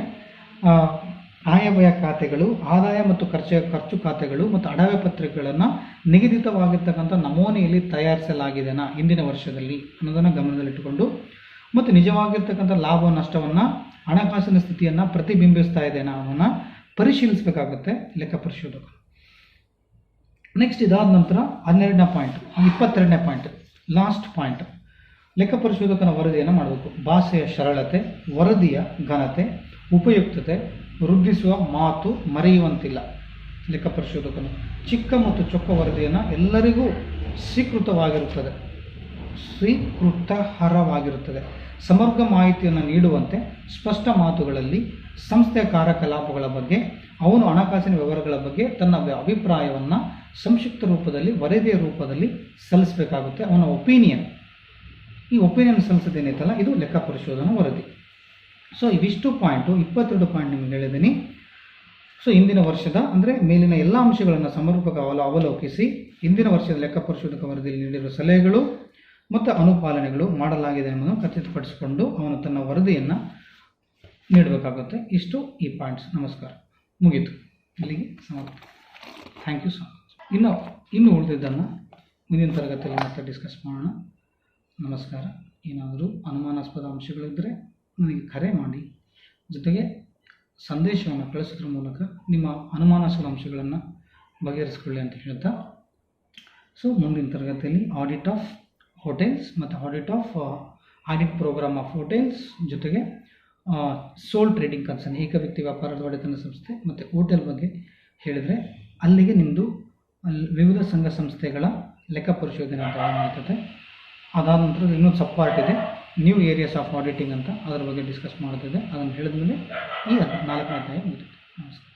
ಆಯವ್ಯಯ ಖಾತೆಗಳು, ಆದಾಯ ಮತ್ತು ಖರ್ಚು ಖಾತೆಗಳು ಮತ್ತು ಅಡವೆ ಪತ್ರಿಕೆಗಳನ್ನು ನಿಗದಿತವಾಗಿರ್ತಕ್ಕಂಥ ನಮೂನೆಯಲ್ಲಿ ತಯಾರಿಸಲಾಗಿದೆನಾ ಹಿಂದಿನ ವರ್ಷದಲ್ಲಿ ಅನ್ನೋದನ್ನು ಗಮನದಲ್ಲಿಟ್ಟುಕೊಂಡು, ಮತ್ತು ನಿಜವಾಗಿರ್ತಕ್ಕಂಥ ಲಾಭ ನಷ್ಟವನ್ನು ಹಣಕಾಸಿನ ಸ್ಥಿತಿಯನ್ನು ಪ್ರತಿಬಿಂಬಿಸ್ತಾ ಇದೆನಾ ಅನ್ನೋದನ್ನು ಪರಿಶೀಲಿಸಬೇಕಾಗುತ್ತೆ ಲೆಕ್ಕ ಪರಿಶೋಧಕರು. ನೆಕ್ಸ್ಟ್ ಇದಾದ ನಂತರ 22ನೇ ಪಾಯಿಂಟ್ ಲಾಸ್ಟ್ ಪಾಯಿಂಟ್ ಲೆಕ್ಕ ಪರಿಶೋಧಕನ ವರದಿಯನ್ನು ಮಾಡಬೇಕು. ಭಾಷೆಯ ಸರಳತೆ, ವರದಿಯ ಘನತೆ, ಉಪಯುಕ್ತತೆ ವೃದ್ಧಿಸುವ ಮಾತು ಮರೆಯುವಂತಿಲ್ಲ. ಲೆಕ್ಕ ಪರಿಶೋಧಕನು ಚಿಕ್ಕ ಮತ್ತು ಚೊಕ್ಕ ವರದಿಯನ್ನು ಎಲ್ಲರಿಗೂ ಸ್ವೀಕೃತಾರ್ಹವಾಗಿರುತ್ತದೆ. ಸಮಗ್ರ ಮಾಹಿತಿಯನ್ನು ನೀಡುವಂತೆ ಸ್ಪಷ್ಟ ಮಾತುಗಳಲ್ಲಿ ಸಂಸ್ಥೆಯ ಕಾರ್ಯಕಲಾಪಗಳ ಬಗ್ಗೆ, ಅವನು ಹಣಕಾಸಿನ ವ್ಯವಹಾರಗಳ ಬಗ್ಗೆ ತನ್ನ ಅಭಿಪ್ರಾಯವನ್ನು ಸಂಕ್ಷಿಪ್ತ ರೂಪದಲ್ಲಿ ವರದಿಯ ರೂಪದಲ್ಲಿ ಸಲ್ಲಿಸಬೇಕಾಗುತ್ತೆ. ಅವನ ಒಪಿನಿಯನ್ ಸಲ್ಲಿಸೋದೇನೈತಲ್ಲ ಇದು ಲೆಕ್ಕ ಪರಿಶೋಧನಾ ವರದಿ. ಸೊ ಇವಿಷ್ಟು ಪಾಯಿಂಟು 22 ಪಾಯಿಂಟ್ ನಿಮಗೆ ಹೇಳಿದ್ದೀನಿ. ಸೊ ಇಂದಿನ ವರ್ಷದ ಅಂದರೆ ಮೇಲಿನ ಎಲ್ಲ ಅಂಶಗಳನ್ನು ಸಮರ್ಪಕ ಅವಲೋಕಿಸಿ ಇಂದಿನ ವರ್ಷದ ಲೆಕ್ಕ ಪರಿಶೋಧಕ ವರದಿಯಲ್ಲಿ ನೀಡಿರುವ ಸಲಹೆಗಳು ಮತ್ತು ಅನುಪಾಲನೆಗಳು ಮಾಡಲಾಗಿದೆ ಎಂಬುದನ್ನು ಖಚಿತಪಡಿಸಿಕೊಂಡು ಅವನು ತನ್ನ ವರದಿಯನ್ನು ನೀಡಬೇಕಾಗುತ್ತೆ. ಇಷ್ಟು ಈ ಪಾಯಿಂಟ್ಸ್. ನಮಸ್ಕಾರ, ಮುಗೀತು, ಇಲ್ಲಿಗೆ ಸಮಾಪ್ತ. Thank you so much. ಇನ್ನು ಉಳಿದಿದ್ದನ್ನು ಮುಂದಿನ ತರಗತಿಯಲ್ಲಿ ಮತ್ತೆ ಡಿಸ್ಕಸ್ ಮಾಡೋಣ. ನಮಸ್ಕಾರ. ಏನಾದರೂ ಅನುಮಾನಾಸ್ಪದ ಅಂಶಗಳಿದ್ದರೆ ನನಗೆ ಕರೆ ಮಾಡಿ, ಜೊತೆಗೆ ಸಂದೇಶವನ್ನು ಕಳಿಸೋದ್ರ ಮೂಲಕ ನಿಮ್ಮ ಅನುಮಾನಾಸ್ಪದ ಅಂಶಗಳನ್ನು ಬಗೆಹರಿಸಿಕೊಳ್ಳಿ ಅಂತ ಹೇಳ್ತಾ, ಸೊ ಮುಂದಿನ ತರಗತಿಯಲ್ಲಿ ಆಡಿಟ್ ಆಫ್ ಹೋಟೆಲ್ಸ್ ಮತ್ತು ಆಡಿಟ್ ಪ್ರೋಗ್ರಾಮ್ ಆಫ್ ಹೋಟೆಲ್ಸ್, ಜೊತೆಗೆ ಸೋಲ್ ಟ್ರೇಡಿಂಗ್ ಕನ್ಸರ್ನ್ ಏಕವ್ಯಕ್ತಿ ವ್ಯಾಪಾರದ ಒಡೆತನ ಸಂಸ್ಥೆ ಮತ್ತು ಹೋಟೆಲ್ ಬಗ್ಗೆ ಹೇಳಿದರೆ ಅಲ್ಲಿಗೆ ನಿಮ್ಮದು ವಿವಿಧ ಸಂಘ ಸಂಸ್ಥೆಗಳ ಲೆಕ್ಕ ಪರಿಶೋಧನೆ ಅಂತ ಏನಾಗ್ತದೆ. ಅದಾದ ನಂತರ ಇನ್ನೊಂದು ಸಬ್ ಪಾರ್ಟ್ ಇದೆ, ನ್ಯೂ ಏರಿಯಾಸ್ ಆಫ್ ಆಡಿಟಿಂಗ್ ಅಂತ, ಅದರ ಬಗ್ಗೆ ಡಿಸ್ಕಸ್ ಮಾಡ್ತಿದೆ. ಅದನ್ನು ಹೇಳಿದ್ಮೇಲೆ ಈ 4ನೇ ಅಧ್ಯಾಯ ಮುಗಿಯುತ್ತೆ. ನಮಸ್ಕಾರ.